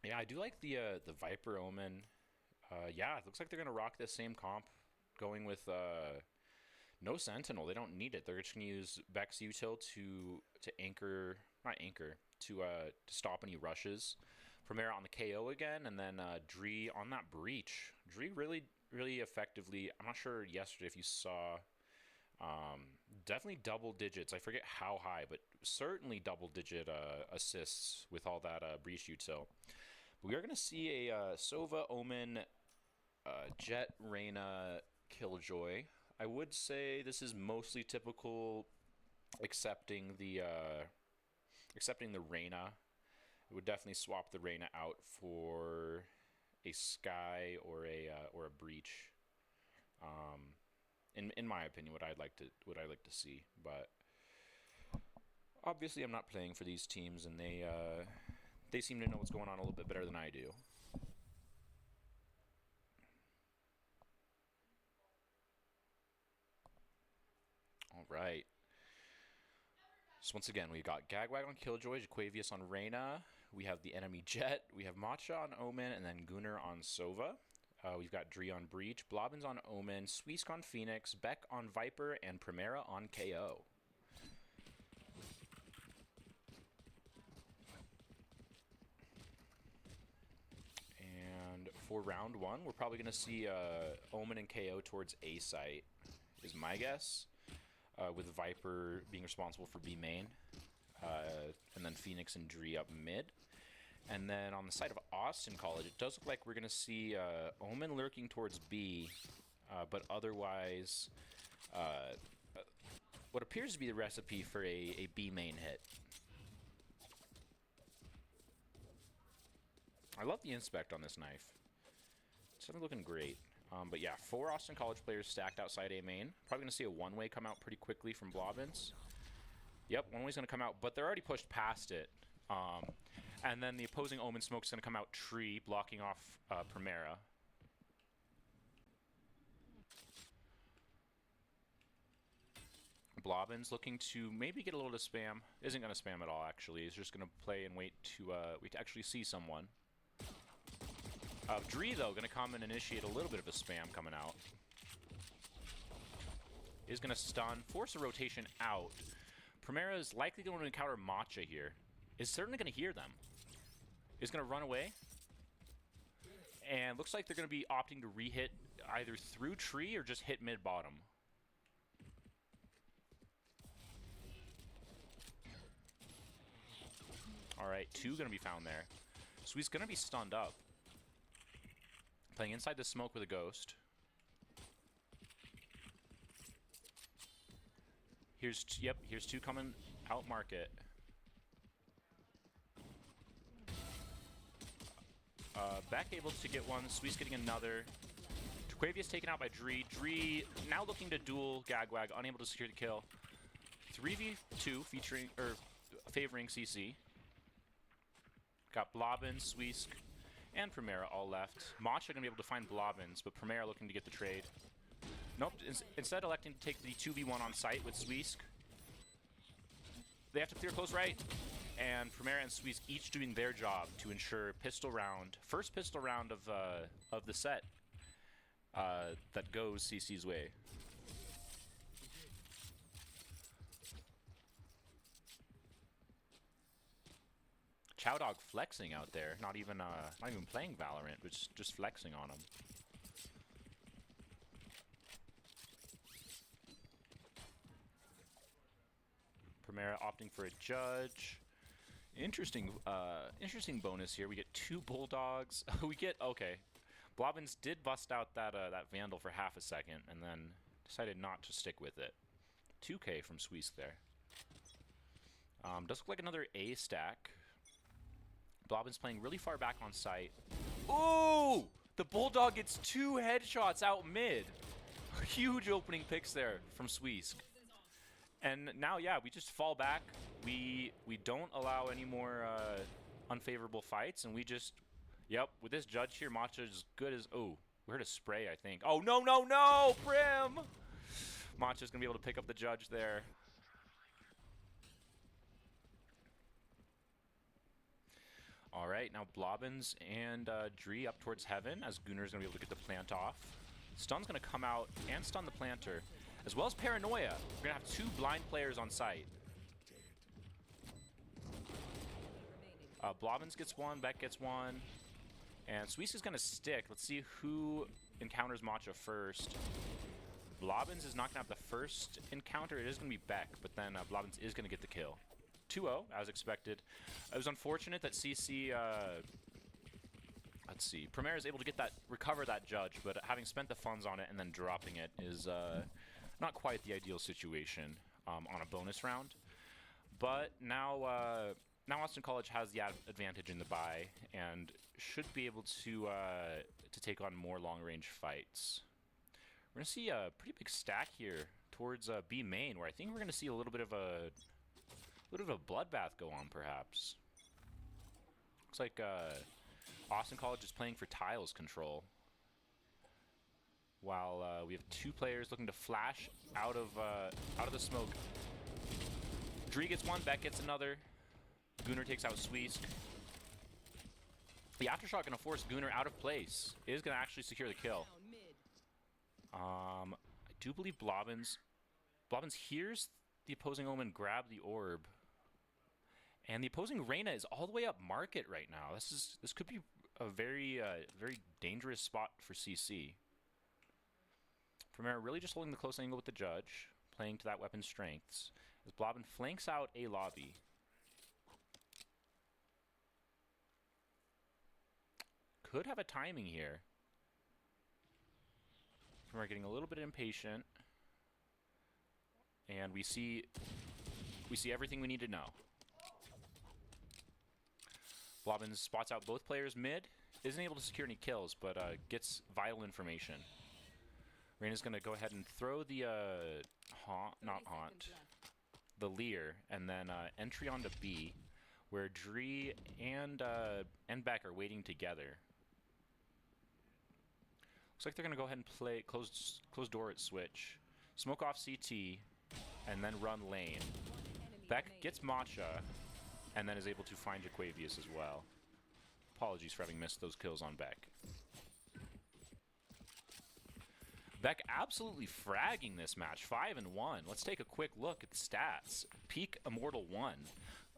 Yeah, I do like the Viper Omen. Yeah, it looks like they're gonna rock this same comp, going with no Sentinel. They don't need it. They're just gonna use Beck's util to stop any rushes. Primera on the KO again, and then Dree on that breach. Dree really effectively. I'm not sure yesterday if you saw. Definitely double digits. I forget how high, but certainly double-digit assists with all that breach util. We are going to see a Sova, Omen, Jet, Reyna, Killjoy. I would say this is mostly typical, excepting the Reyna. I would definitely swap the Reyna out for a Sky or a breach. In my opinion, what I'd like to see, but obviously I'm not playing for these teams, and they seem to know what's going on a little bit better than I do. All right. So once again, we got Gagwag on Killjoy, Jaquavius on Reyna. We have the enemy Jet. We have Matcha on Omen, and then Gunnar on Sova. We've got Dree on Breach, Blobbins on Omen, Sweesk on Phoenix, Beck on Viper, and Primera on KO. And for round 1, we're probably going to see Omen and KO towards A site, is my guess, with Viper being responsible for B main, and then Phoenix and Dree up mid. And then on the side of Austin College, it does look like we're going to see Omen lurking towards B, but otherwise what appears to be the recipe for a B main hit. I love the inspect on this knife. It's definitely looking great. But yeah, 4 Austin College players stacked outside A main. Probably going to see a one-way come out pretty quickly from Blobbins. Yep, one-way's going to come out, but they're already pushed past it. And then the opposing Omen Smoke's going to come out Tree, blocking off Primera. Blobbins looking to maybe get a little to spam. Isn't going to spam at all, actually. He's just going to play and wait to actually see someone. Dree, though, going to come and initiate a little bit of a spam coming out. Is going to stun, force a rotation out. Primera is likely going to encounter Matcha here. Is certainly going to hear them. Is going to run away. And looks like they're going to be opting to re-hit either through Tree or just hit mid-bottom. Alright, 2 gonna be found there. So he's gonna be stunned up. Playing inside the smoke with a ghost. Here's, yep, here's 2 coming out market. Beck able to get one, Sweet's getting another. Quavius taken out by Dree. Dree now looking to duel Gagwag, unable to secure the kill. 3v2 featuring, or favoring CC. Got Blobbins, Sweesk, and Primera all left. Matcha gonna be able to find Blobbins, but Primera looking to get the trade. Nope, instead electing to take the 2v1 on site with Sweesk. They have to clear close right, and Primera and Sweesk each doing their job to ensure pistol round, first pistol round of the set that goes CC's way. Chowdog flexing out there, not even playing Valorant, but just flexing on him. Primera opting for a judge. Interesting bonus here. We get 2 bulldogs. We get, okay. Blobbins did bust out that Vandal for half a second, and then decided not to stick with it. 2K from Sweesk there. Does look like another A stack. Blobbins playing really far back on site. Ooh! The Bulldog gets 2 headshots out mid. Huge opening picks there from Sweesk. And now, yeah, we just fall back. We don't allow any more unfavorable fights, and we just... Yep, with this judge here, Matcha is good as... Oh, we heard a spray, I think. Oh, no, no, no! Prim! Matcha's going to be able to pick up the judge there. Alright, now Blobbins and Dree up towards Heaven, as Gunner's going to be able to get the plant off. Stun's going to come out and stun the planter, as well as Paranoia. We're going to have 2 blind players on site. Blobbins gets 1, Beck gets 1, and Sweesk is going to stick. Let's see who encounters Matcha first. Blobbins is not going to have the first encounter. It is going to be Beck, but then Blobbins is going to get the kill. 2-0, as expected. It was unfortunate that CC, let's see, Primera is able to get that, recover that judge, but having spent the funds on it and then dropping it is not quite the ideal situation on a bonus round. But now, now Austin College has the advantage in the bye and should be able to take on more long-range fights. We're going to see a pretty big stack here towards B main, where I think we're going to see a little bit of a bloodbath go on, perhaps. Looks like Austin College is playing for tiles control, while we have 2 players looking to flash out of the smoke. Dree gets 1, Beck gets another. Gunner takes out Sweesk. The aftershock going to force Gunner out of place. It is going to actually secure the kill. I do believe Blobbins hears the opposing Omen grab the orb. And the opposing Reyna is all the way up market right now. This could be a very dangerous spot for CC. Primera really just holding the close angle with the judge, playing to that weapon's strengths, as Blobbin flanks out a lobby. Could have a timing here. Primera getting a little bit impatient, and we see everything we need to know. Blobbins spots out both players mid, isn't able to secure any kills, but gets vital information. Reyna's going to go ahead and throw the the Leer, and then entry onto B, where Dree and Beck are waiting together. Looks like they're going to go ahead and play close door at switch, smoke off CT, and then run lane. Beck gets Matcha, and then is able to find Jaquavius as well. Apologies for having missed those kills on Beck. Beck absolutely fragging this match, 5-1. Let's take a quick look at the stats. Peak Immortal 1.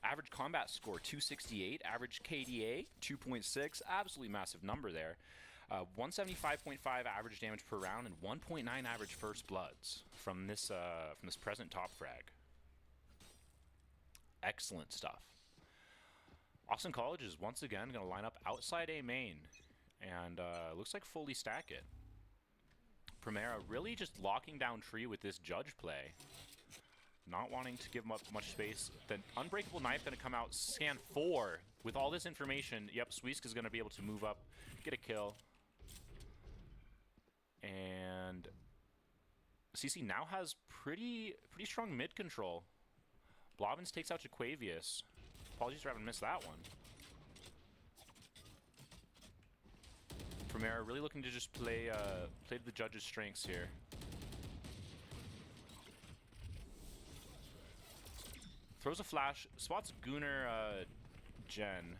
Average combat score 268. Average KDA 2.6. Absolutely massive number there. 175.5 average damage per round and 1.9 average first bloods from this present top frag. Excellent stuff. Austin College is once again going to line up outside A main. And looks like fully stack it. Primera really just locking down tree with this judge play. Not wanting to give him up much space. The Unbreakable Knife going to come out, scan 4. With all this information, yep, Sweesk is going to be able to move up, get a kill. And CC now has pretty strong mid control. Blobbins takes out Jaquavius. Apologies for having missed that one. Primera really looking to just play to the judge's strengths here. Throws a flash, spots Gunnar Jen.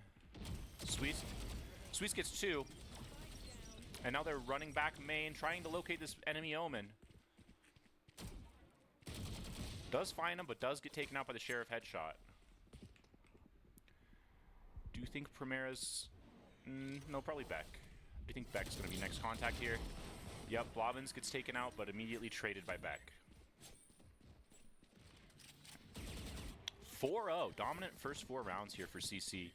Sweets gets 2. And now they're running back main, trying to locate this enemy Omen. Does find him, but does get taken out by the Sheriff headshot. Do you think Primera's... no, probably Beck. Do you think Beck's going to be next contact here? Yep, Blobbins gets taken out, but immediately traded by Beck. 4-0, dominant first 4 rounds here for CC.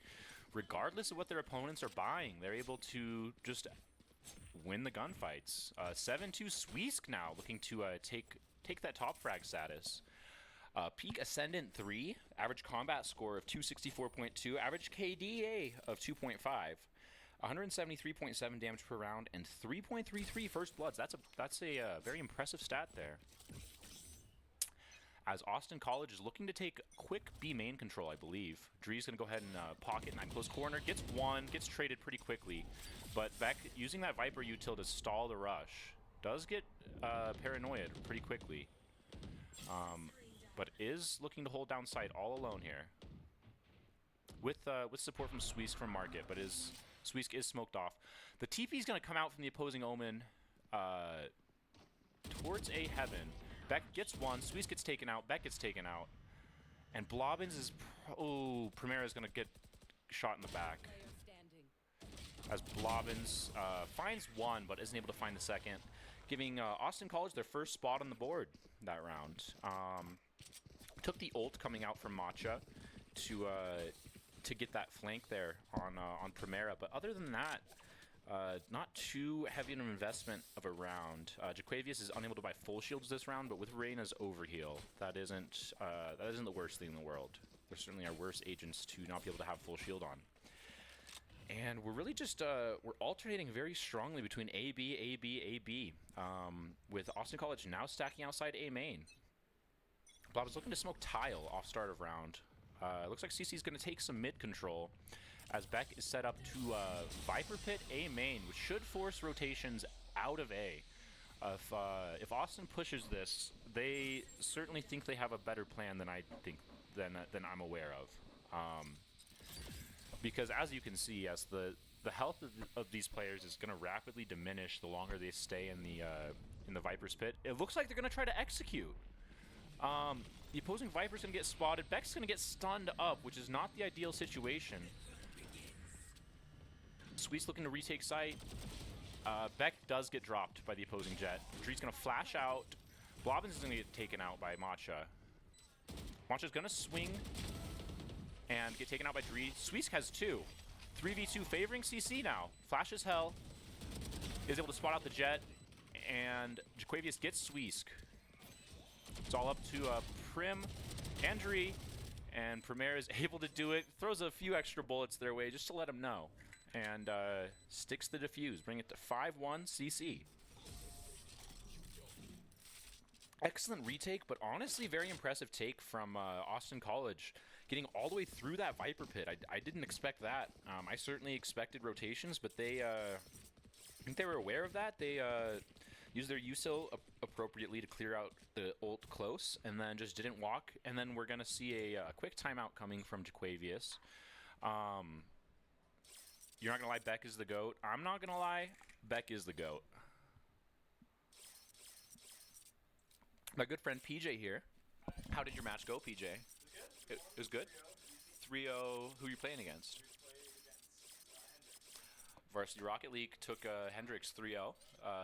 Regardless of what their opponents are buying, they're able to just win the gunfights. 7-2 Sweesk now looking to take that top frag status. Peak Ascendant 3, average combat score of 264.2, average KDA of 2.5, 173.7 damage per round, and 3.33 first bloods. That's a very impressive stat there. As Austin College is looking to take quick B main control, I believe. Dree's going to go ahead and pocket in that close corner. Gets 1, gets traded pretty quickly. But Beck, using that Viper util to stall the rush, does get paranoid pretty quickly. But is looking to hold down site all alone here. With support from Sweesk from Market, but Sweesk is smoked off. The TP is going to come out from the opposing Omen towards A Heaven. Beck gets 1, Sweesk gets taken out, Beck gets taken out. And Blobbins is... oh, Primera is going to get shot in the back. As Blobbins finds 1, but isn't able to find the second. Giving Austin College their first spot on the board that round. Took the ult coming out from Matcha to get that flank there on Primera. But other than that, not too heavy an investment of a round. Jaquavius is unable to buy full shields this round, but with Reyna's overheal, that isn't the worst thing in the world. There certainly are worse agents to not be able to have full shield on. And we're really just we're alternating very strongly between AB, AB, AB. With Austin College now stacking outside A main. Blob is looking to smoke tile off start of round. Looks like CC is going to take some mid control as Beck is set up to Viper Pit A main, which should force rotations out of A. If Austin pushes this, they certainly think they have a better plan than I think than I'm aware of. Because as you can see, yes, the health of these players is going to rapidly diminish the longer they stay in the Viper's Pit. It looks like they're going to try to execute. The opposing Viper's going to get spotted. Beck's going to get stunned up, which is not the ideal situation. Sweet's looking to retake site. Beck does get dropped by the opposing Jet. Dree's going to flash out. Blobbins is going to get taken out by Matcha. Matcha's going to swing and get taken out by Dree. Sweesk has 2. 3v2 favoring CC now. Flash as hell. Is able to spot out the Jet. And Jaquavius gets Sweesk. It's all up to Prim and Dree. And Primera is able to do it. Throws a few extra bullets their way just to let them know. And sticks the defuse. Bring it to 5-1 CC. Excellent retake, but honestly very impressive take from Austin College. Getting all the way through that Viper Pit. I didn't expect that. I certainly expected rotations, but they... I think they were aware of that. They used their usil appropriately to clear out the ult close, and then just didn't walk. And then we're going to see a quick timeout coming from Jaquavius. You're not going to lie, Beck is the GOAT. I'm not going to lie, Beck is the GOAT. My good friend PJ here. How did your match go, PJ? It was good? 3-0. Who are you playing against? Varsity Rocket League took Hendrix 3-0.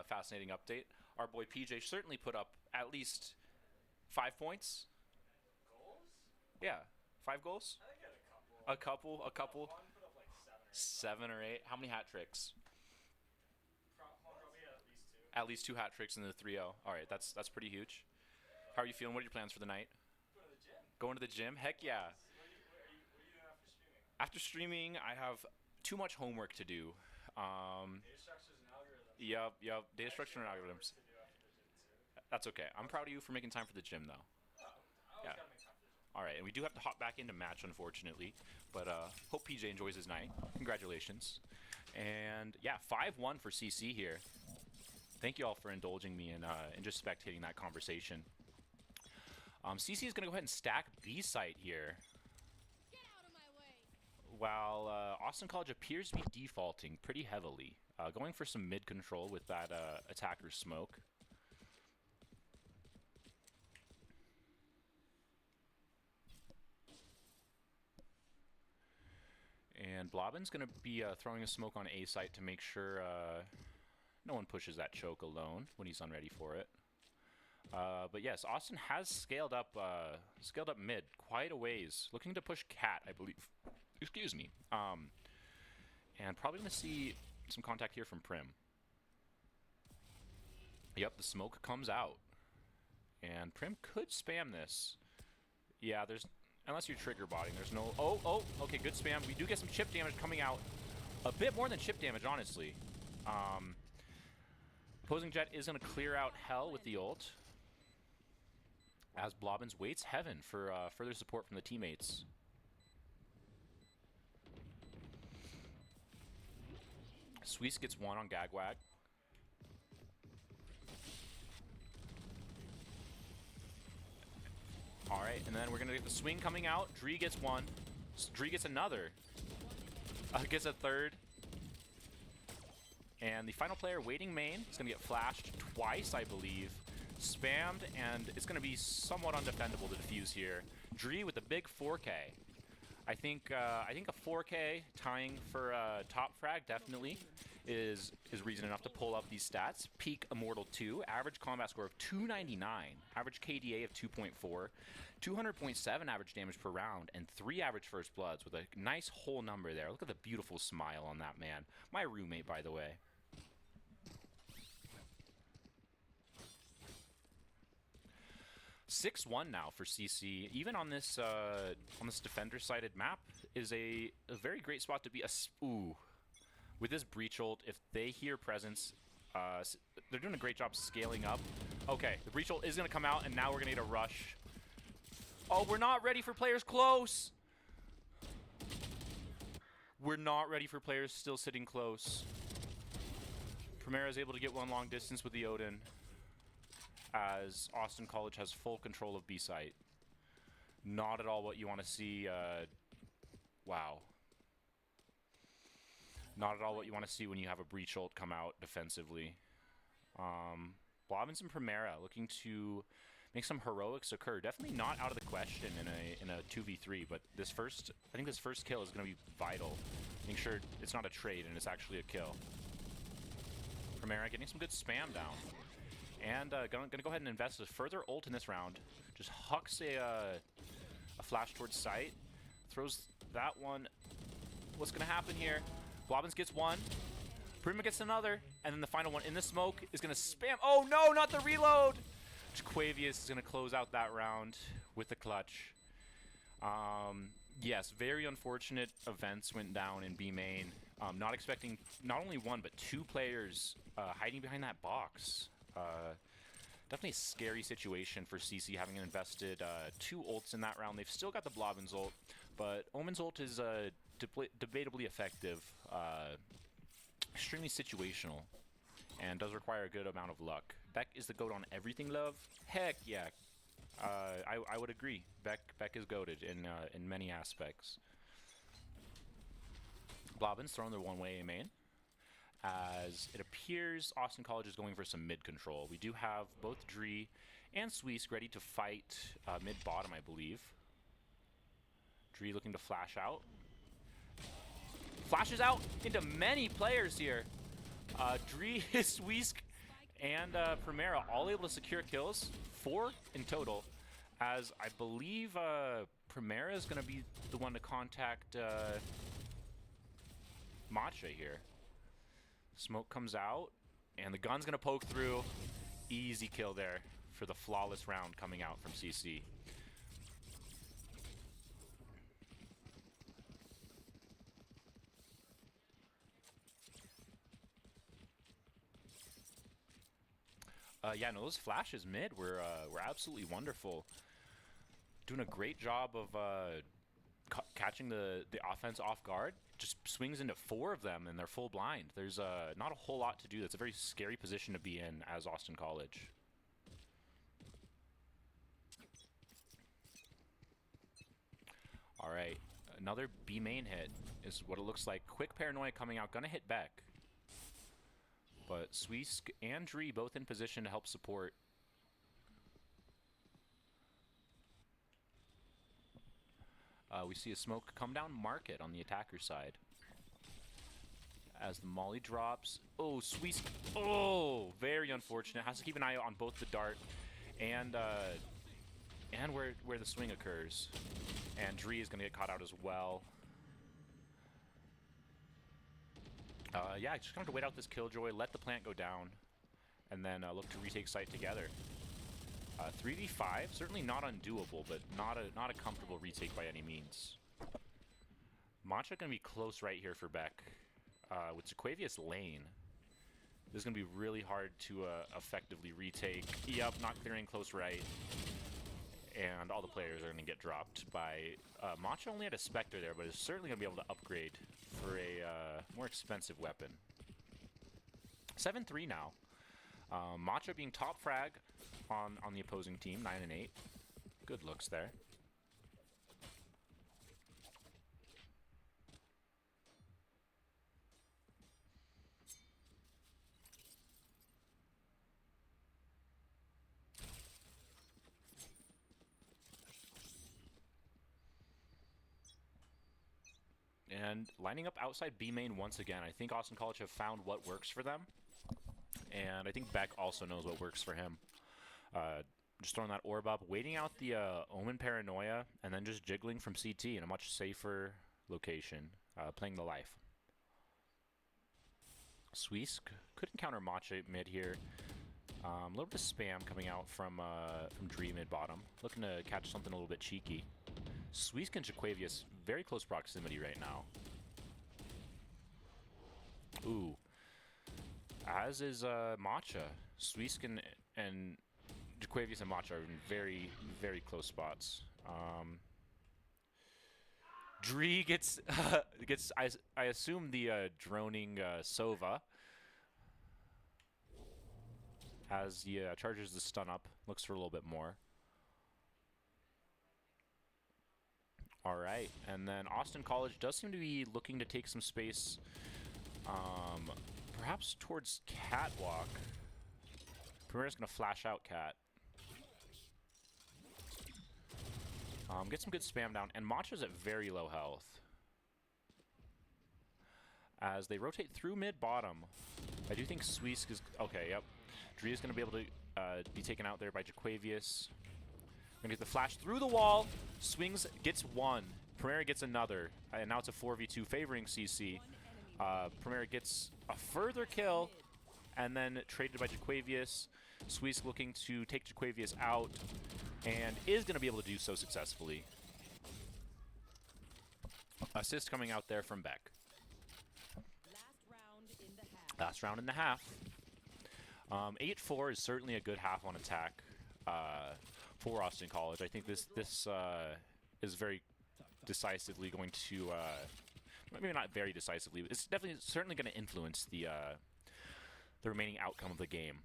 Fascinating update. Our boy PJ certainly put up at least 5 points. Goals? Yeah, 5 goals. I think I had a couple. A couple. Seven or eight. How many hat tricks? At least 2 hat tricks in the 3-0. All right, that's pretty huge. How are you feeling? What are your plans for the night? Going to the gym? Heck yeah. What are you doing after streaming? After streaming, I have too much homework to do. Data structures and algorithms. Yep. Data structure and algorithms. To do after the gym too. That's okay. I'm proud of you for making time for the gym, though. I always Yeah. gotta make time for the gym. All right, and we do have to hop back into match, unfortunately. But hope PJ enjoys his night. Congratulations. And yeah, 5-1 for CC here. Thank you all for indulging me in just spectating that conversation. CC is going to go ahead and stack B site here. Get out of my way. While Austin College appears to be defaulting pretty heavily. Going for some mid control with that attacker's smoke. And Blobbin's going to be throwing a smoke on A site to make sure no one pushes that choke alone when he's unready for it. But yes, Austin has scaled up mid quite a ways, looking to push Cat, I believe. Excuse me. And probably going to see some contact here from Prim. Yep, the smoke comes out. And Prim could spam this. Yeah, there's... Unless you're trigger botting, there's no... Oh, okay, good spam. We do get some chip damage coming out. A bit more than chip damage, honestly. Opposing Jet is going to clear out Hell with the ult. As Blobbins waits heaven for further support from the teammates. Sweets gets 1 on Gagwag. Alright, and then we're going to get the swing coming out. Dree gets 1. Dree gets another. Gets a third. And the final player waiting main is going to get flashed twice, I believe. Spammed, and it's going to be somewhat undefendable to defuse here. Dree with a big 4K. I think a 4K tying for top frag definitely is reason enough to pull up these stats. Peak Immortal 2, average combat score of 299, average KDA of 2.4, 200.7 average damage per round, and 3 average first bloods with a nice whole number there. Look at the beautiful smile on that man. My roommate, by the way. (6-1) now for CC. Even on this defender-sided map is a very great spot to be. Ooh, with this breach ult, if they hear presence, they're doing a great job scaling up. Okay, the breach ult is gonna come out, and now we're gonna need a rush. Oh, we're not ready for players close. We're not ready for players still sitting close. Primera is able to get 1 long distance with the Odin, as Austin College has full control of B site. Not at all what you want to see. Wow. Not at all what you want to see when you have a breach ult come out defensively. Blobbins and Primera looking to make some heroics occur. Definitely not out of the question in a 2v3, but I think this first kill is going to be vital. Make sure it's not a trade and it's actually a kill. Primera getting some good spam down. And gonna go ahead and invest a further ult in this round. Just hucks a flash towards site. Throws that one. What's gonna happen here? Blobbins gets 1. Prima gets another. And then the final one in the smoke is gonna spam. Oh no, not the reload! Quavius is gonna close out that round with the clutch. Yes, very unfortunate events went down in B main. Not expecting not only 1 but 2 players hiding behind that box. Definitely a scary situation for CC, having invested 2 ults in that round. They've still got the Blobbins ult, but Omen's ult is debatably effective, extremely situational, and does require a good amount of luck. Beck is the GOAT on everything, love? Heck yeah. I would agree. Beck is GOATed in many aspects. Blobbins throwing their one-way main. As it appears Austin College is going for some mid control. We do have both Dree and Sweesk ready to fight mid-bottom, I believe. Dree looking to flash out. Flashes out into many players here. Dree, Sweesk, and Primera all able to secure kills. 4 in total. as I believe Primera is going to be the one to contact Matcha here. Smoke comes out, and the gun's going to poke through. Easy kill there for the flawless round coming out from CC. Yeah, no, those flashes mid were absolutely wonderful. Doing a great job of catching the offense off guard. Just swings into 4 of them and they're full blind. There's not a whole lot to do. That's a very scary position to be in as Austin College. All right, another B main hit is what it looks like. Quick Paranoia coming out, gonna hit Beck. But Sweesk and Dree both in position to help support. We see a smoke come down Market on the attacker side. As the molly drops. Oh, Sweesk. Oh, very unfortunate. Has to keep an eye on both the dart and where the swing occurs. And Dree is going to get caught out as well. Yeah, just going to wait out this Killjoy, let the plant go down, and then look to retake site together. 3v5, certainly not undoable, but not a comfortable retake by any means. Matcha going to be close right here for Beck. With Jaquavius lane, this is going to be really hard to effectively retake. Yep, not clearing close right. And all the players are going to get dropped by... Matcha only had a Spectre there, but is certainly going to be able to upgrade for a more expensive weapon. 7-3 now. Matcha being top frag on the opposing team, 9 and 8. Good looks there. And lining up outside B main once again. I think Austin College have found what works for them. And I think Beck also knows what works for him. Just throwing that orb up, waiting out the Omen Paranoia, and then just jiggling from CT in a much safer location, playing the life. Sweesk could encounter Matcha mid here. A little bit of spam coming out from Dree mid bottom. Looking to catch something a little bit cheeky. Sweesk and Jaquavius, very close proximity right now. Ooh. As is Matcha. Sweesk and Jaquavius and Matcha are in very, very close spots. Dree gets, I assume, the droning Sova. As he charges the stun up. Looks for a little bit more. Alright, and then Austin College does seem to be looking to take some space, perhaps towards Catwalk. Primera's going to flash out Cat. Get some good spam down, and Matcha's at very low health. As they rotate through mid-bottom, I do think Sweesk is... Okay, yep. Dree is going to be able to be taken out there by Jaquavius. Gonna get the flash through the wall. Swings, gets one. Primera gets another. And now it's a 4v2 favoring CC. Primera gets a further kill. And then traded by Jaquavius. Sweesk looking to take Jaquavius out. And is going to be able to do so successfully. Assist coming out there from Beck. Last round in the half. 8-4 is certainly a good half on attack. For Austin College. I think this is very decisively going to, maybe not very decisively, but it's certainly going to influence the remaining outcome of the game.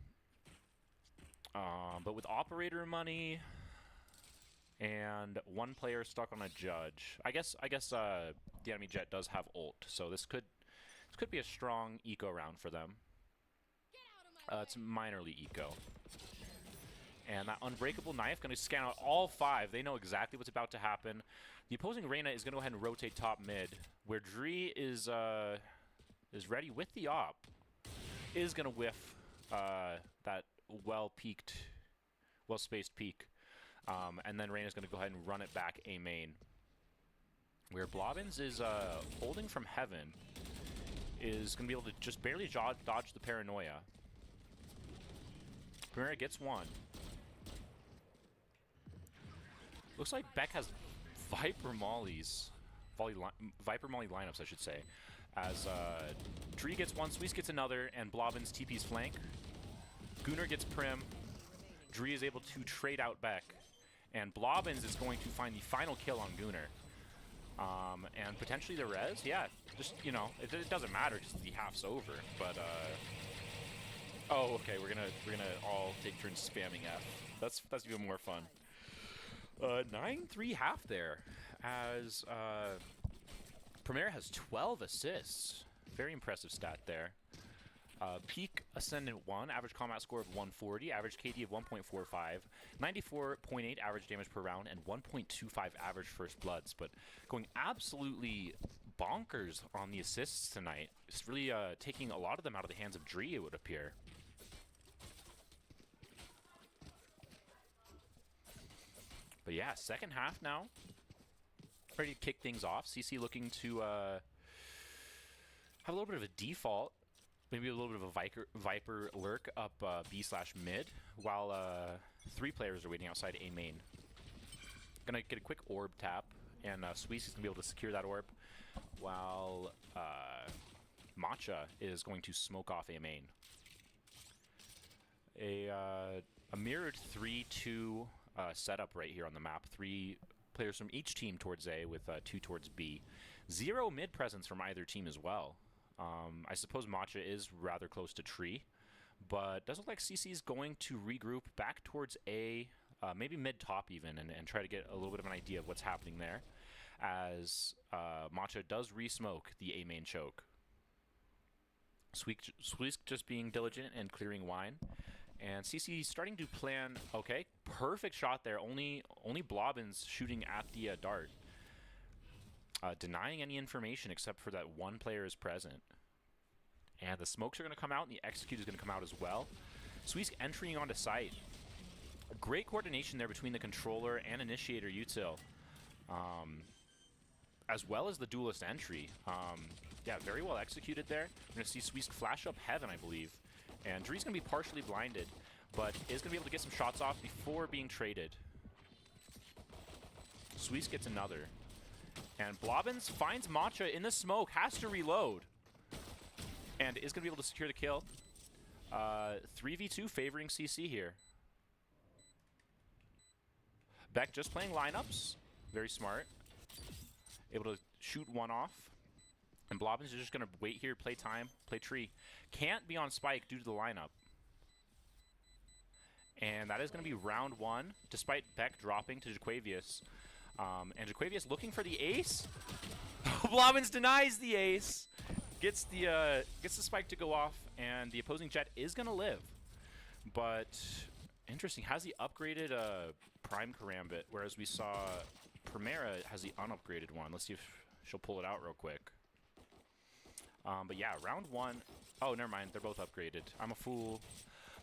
But with operator money and one player stuck on a judge, I guess the enemy jet does have ult, so this could be a strong eco round for them. It's minorly eco. And that Unbreakable Knife going to scan out all 5. They know exactly what's about to happen. The opposing Reyna is going to go ahead and rotate top mid, where Dree is ready with the op. Is going to whiff that well-spaced peek. And then Reyna's going to go ahead and run it back A main. Where Blobbins is holding from heaven, is going to be able to just barely dodge the paranoia. Primera gets one. Looks like Beck has Viper Molly lineups, I should say. As Tree gets one, Sweets gets another, and Blobbins TP's flank. Gunnar gets Prim. Dree is able to trade out Beck. And Blobbins is going to find the final kill on Gunnar. And potentially the res? Yeah, just, you know, it doesn't matter because the half's over. But, oh, okay, we're gonna all take turns spamming F. That's even more fun. 9-3 half there, as Primera has 12 assists. Very impressive stat there. Peak Ascendant 1, average combat score of 140, average KD of 1.45, 94.8 average damage per round, and 1.25 average first bloods. But going absolutely bonkers on the assists tonight. It's really taking a lot of them out of the hands of Dree, it would appear. But yeah, second half now. Ready to kick things off. CC looking to have a little bit of a default. Maybe a little bit of a Viper lurk up B/mid, while 3 players are waiting outside A main. Gonna get a quick orb tap, and Sweets is gonna be able to secure that orb, while Matcha is going to smoke off A main. A mirrored 3-2 setup right here on the map. 3 players from each team towards A, with 2 towards B. 0 mid presence from either team as well. I suppose Matcha is rather close to Tree, but does look like CC is going to regroup back towards A, maybe mid-top even, and try to get a little bit of an idea of what's happening there, as Matcha does re-smoke the A main choke. Sweet just being diligent and clearing wine, and CC starting to plan. Okay, perfect shot there. Only Blobbins shooting at the dart. Denying any information except for that one player is present. And the smokes are going to come out, and the execute is going to come out as well. Sweesk entering onto site. Great coordination there between the controller and initiator util, as well as the duelist entry. Yeah, very well executed there. We're going to see Sweesk flash up heaven, I believe. And Dree's going to be partially blinded, but is going to be able to get some shots off before being traded. Sweesk gets another. And Blobbins finds Matcha in the smoke, has to reload, and is going to be able to secure the kill. 3v2 favoring CC here. Beck just playing lineups. Very smart. Able to shoot one off. And Blobbins is just going to wait here, play time, play tree. Can't be on spike due to the lineup. And that is going to be round 1, despite Beck dropping to Jaquavius. And Jaquavius looking for the ace. Blobbins denies the ace. Gets the spike to go off, and the opposing jet is going to live. But interesting, has the upgraded Prime Karambit, whereas we saw Primera has the unupgraded one. Let's see if she'll pull it out real quick. But yeah, round 1. Oh, never mind. They're both upgraded. I'm a fool.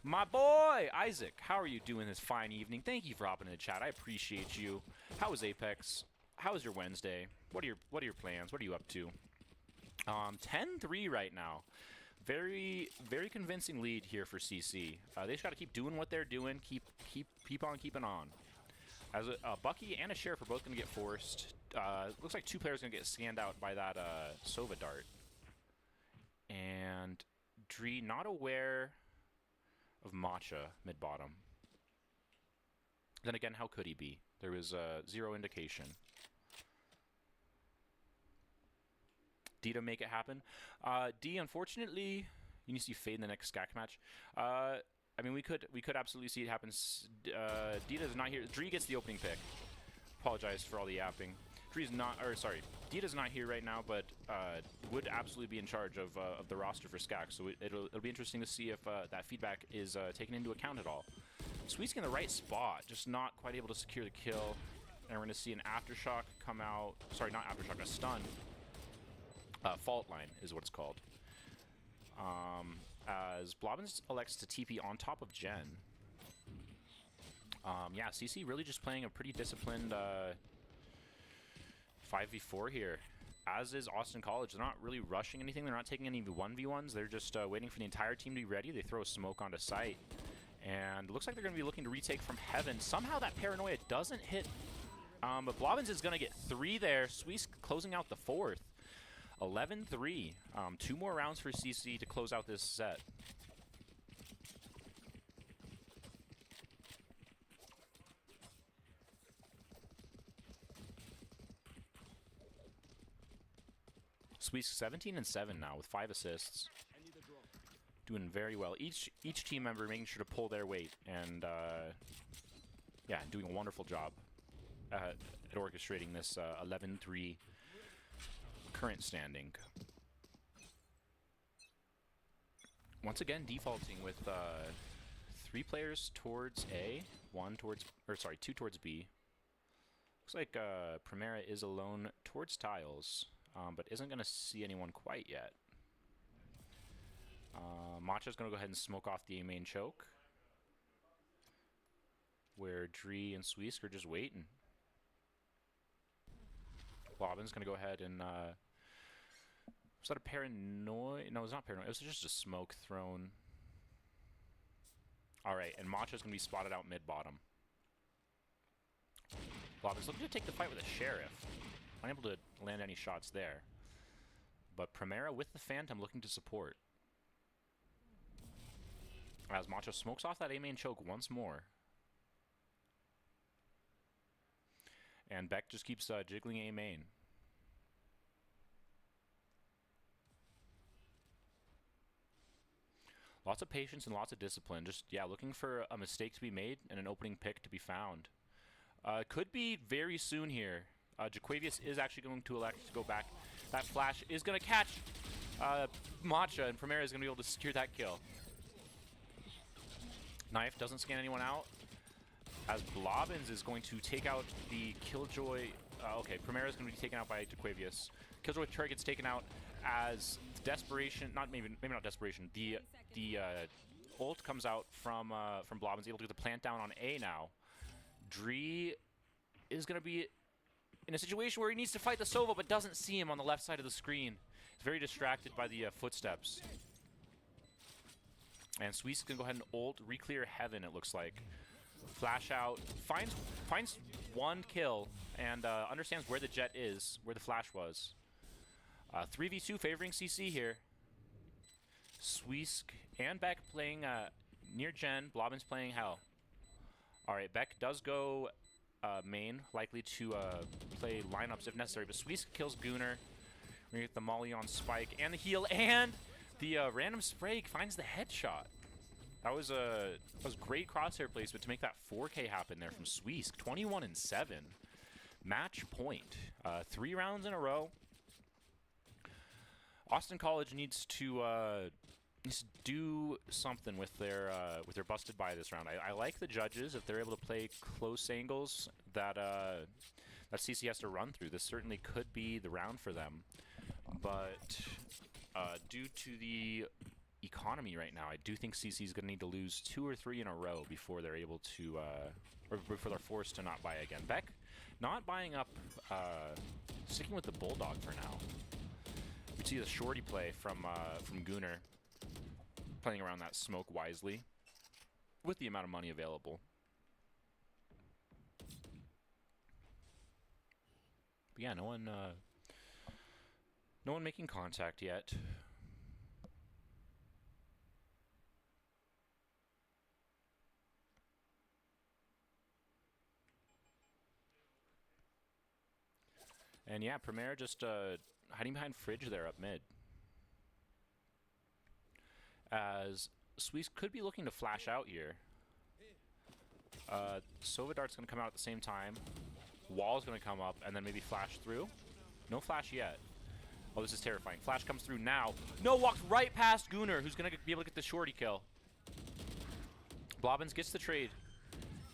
My boy, Isaac, how are you doing this fine evening? Thank you for hopping in the chat. I appreciate you. How was Apex? How was your Wednesday? What are your plans? What are you up to? 10-3 right now. Very, very convincing lead here for CC. They just got to keep doing what they're doing. Keep on keeping on. As a Bucky and a Sheriff are both going to get forced. Looks like 2 players going to get scanned out by that Sova dart. And Dree not aware of Matcha mid-bottom. Then again, how could he be? There was 0 indication. D to make it happen. D, unfortunately, you need to see Fade in the next SCAC match. I mean, we could absolutely see it happen. D does not here. Dree gets the opening pick. Apologize for all the yapping. Dree's not, or sorry, Dita's not here right now, but would absolutely be in charge of the roster for SCAC. So it'll be interesting to see if that feedback is taken into account at all. Sweet's in the right spot, just not quite able to secure the kill. And we're going to see an aftershock come out. Sorry, not aftershock, a stun. Fault line is what it's called. As Blobbins elects to TP on top of Jen. Yeah, CC really just playing a pretty disciplined 5v4 here. As is Austin College. They're not really rushing anything. They're not taking any 1v1s. They're just waiting for the entire team to be ready. They throw a smoke onto site. And looks like they're going to be looking to retake from heaven. Somehow that paranoia doesn't hit. But Blobbins is going to get 3 there. Swees closing out the 4th. 11-3. 2 more rounds for CC to close out this set. Swees 17-7 now with 5 assists. Doing very well. Each team member making sure to pull their weight and yeah, doing a wonderful job at orchestrating this 11-3 current standing. Once again, defaulting with 3 players towards A, 2 towards B. Looks like Primera is alone towards tiles, but isn't going to see anyone quite yet. Matcha's going to go ahead and smoke off the A main choke, where Dree and Sweesk are just waiting. Blobbin's going to go ahead and... was that a paranoid? No, it was not paranoid. It was just a smoke thrown. Alright, and Matcha's going to be spotted out mid-bottom. Blobbin's looking to take the fight with a Sheriff. Unable to land any shots there. But Primera with the Phantom looking to support. As Macho smokes off that A main choke once more. And Beck just keeps jiggling A main. Lots of patience and lots of discipline. Just, yeah, looking for a mistake to be made and an opening pick to be found. Could be very soon here. Jaquavius is actually going to elect to go back. That flash is going to catch Matcha, and Primera is going to be able to secure that kill. Knife doesn't scan anyone out, as Blobbins is going to take out the Killjoy. Okay, Primera is going to be taken out by Jaquavius. Killjoy turret gets taken out as desperation, maybe not desperation. The ult comes out from Blobbins, able to get the plant down on A now. Dree is going to be in a situation where he needs to fight the Sova, but doesn't see him on the left side of the screen. He's very distracted by the footsteps. And Sweesk can go ahead and ult, reclear heaven, it looks like. Flash out, finds 1 kill, and understands where the jet is, where the flash was. 3v2 favoring CC here. Sweesk and Beck playing near Gen, Blobbins playing Hell. Alright, Beck does go main, likely to play lineups if necessary, but Sweesk kills Gooner. We get the molly on Spike and the heal, and the random spray finds the headshot. That was great crosshair placement to make that 4K happen there from Sweesk. 21-7. Match point. 3 rounds in a row. Austin College needs to do something with their busted by this round. I like the judges if they're able to play close angles that that CC has to run through. This certainly could be the round for them, but due to the economy right now, I do think CC is going to need to lose 2 or 3 in a row before they're able to, or before they're forced to not buy again. Beck not buying up, sticking with the Bulldog for now. We see the shorty play from Gooner, playing around that smoke wisely with the amount of money available. But yeah, no one making contact yet. And yeah, Primera just hiding behind Fridge there up mid. As Sweesk could be looking to flash out here. Sova Dart's going to come out at the same time. Wall's going to come up and then maybe flash through. No flash yet. Oh, this is terrifying. Flash comes through now. No, walks right past Gooner, who's going to be able to get the shorty kill. Blobbins gets the trade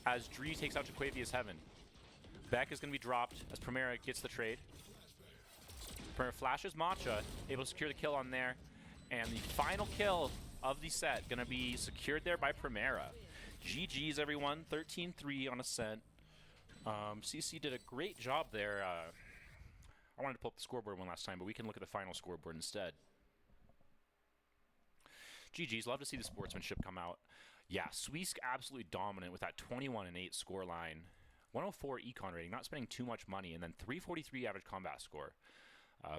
as Dree takes out Jaquavius Heaven. Beck is going to be dropped as Primera gets the trade. Primera flashes Matcha, able to secure the kill on there. And the final kill of the set going to be secured there by Primera. GG's, everyone. 13-3 on Ascent. CC did a great job there. I wanted to pull up the scoreboard one last time, but we can look at the final scoreboard instead. GG's. Love to see the sportsmanship come out. Yeah, Sweesk absolutely dominant with that 21-8 score line. 104 econ rating, not spending too much money, and then 343 average combat score.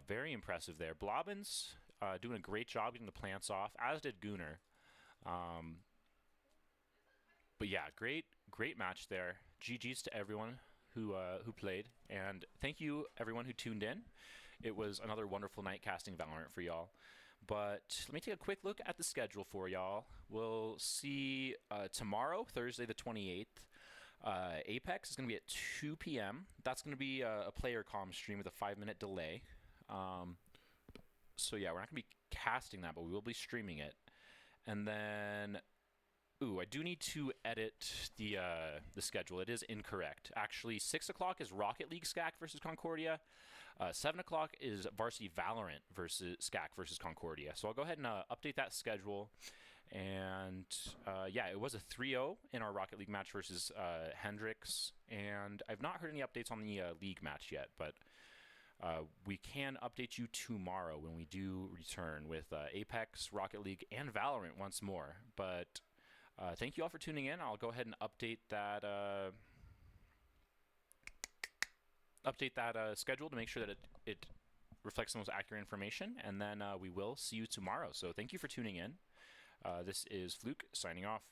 Very impressive there. Blobbins doing a great job getting the plants off, as did Gooner. But yeah, great match there. GG's to everyone who played, and thank you everyone who tuned in. It was another wonderful night casting Valorant for y'all. But let me take a quick look at the schedule for y'all. We'll see tomorrow, Thursday the 28th. Apex is going to be at 2 p.m. That's going to be a player comm stream with a 5-minute delay. So yeah, we're not going to be casting that, but we will be streaming it. And then, I do need to edit the schedule. It is incorrect. Actually, 6 o'clock is Rocket League SCAC versus Concordia. 7 o'clock is Varsity Valorant versus SCAC versus Concordia. So I'll go ahead and update that schedule. And yeah, it was a 3-0 in our Rocket League match versus Hendrix. And I've not heard any updates on the league match yet, but we can update you tomorrow when we do return with Apex, Rocket League, and Valorant once more. But thank you all for tuning in. I'll go ahead and update that schedule to make sure that it reflects the most accurate information, and then we will see you tomorrow. So thank you for tuning in. This is Fluke signing off.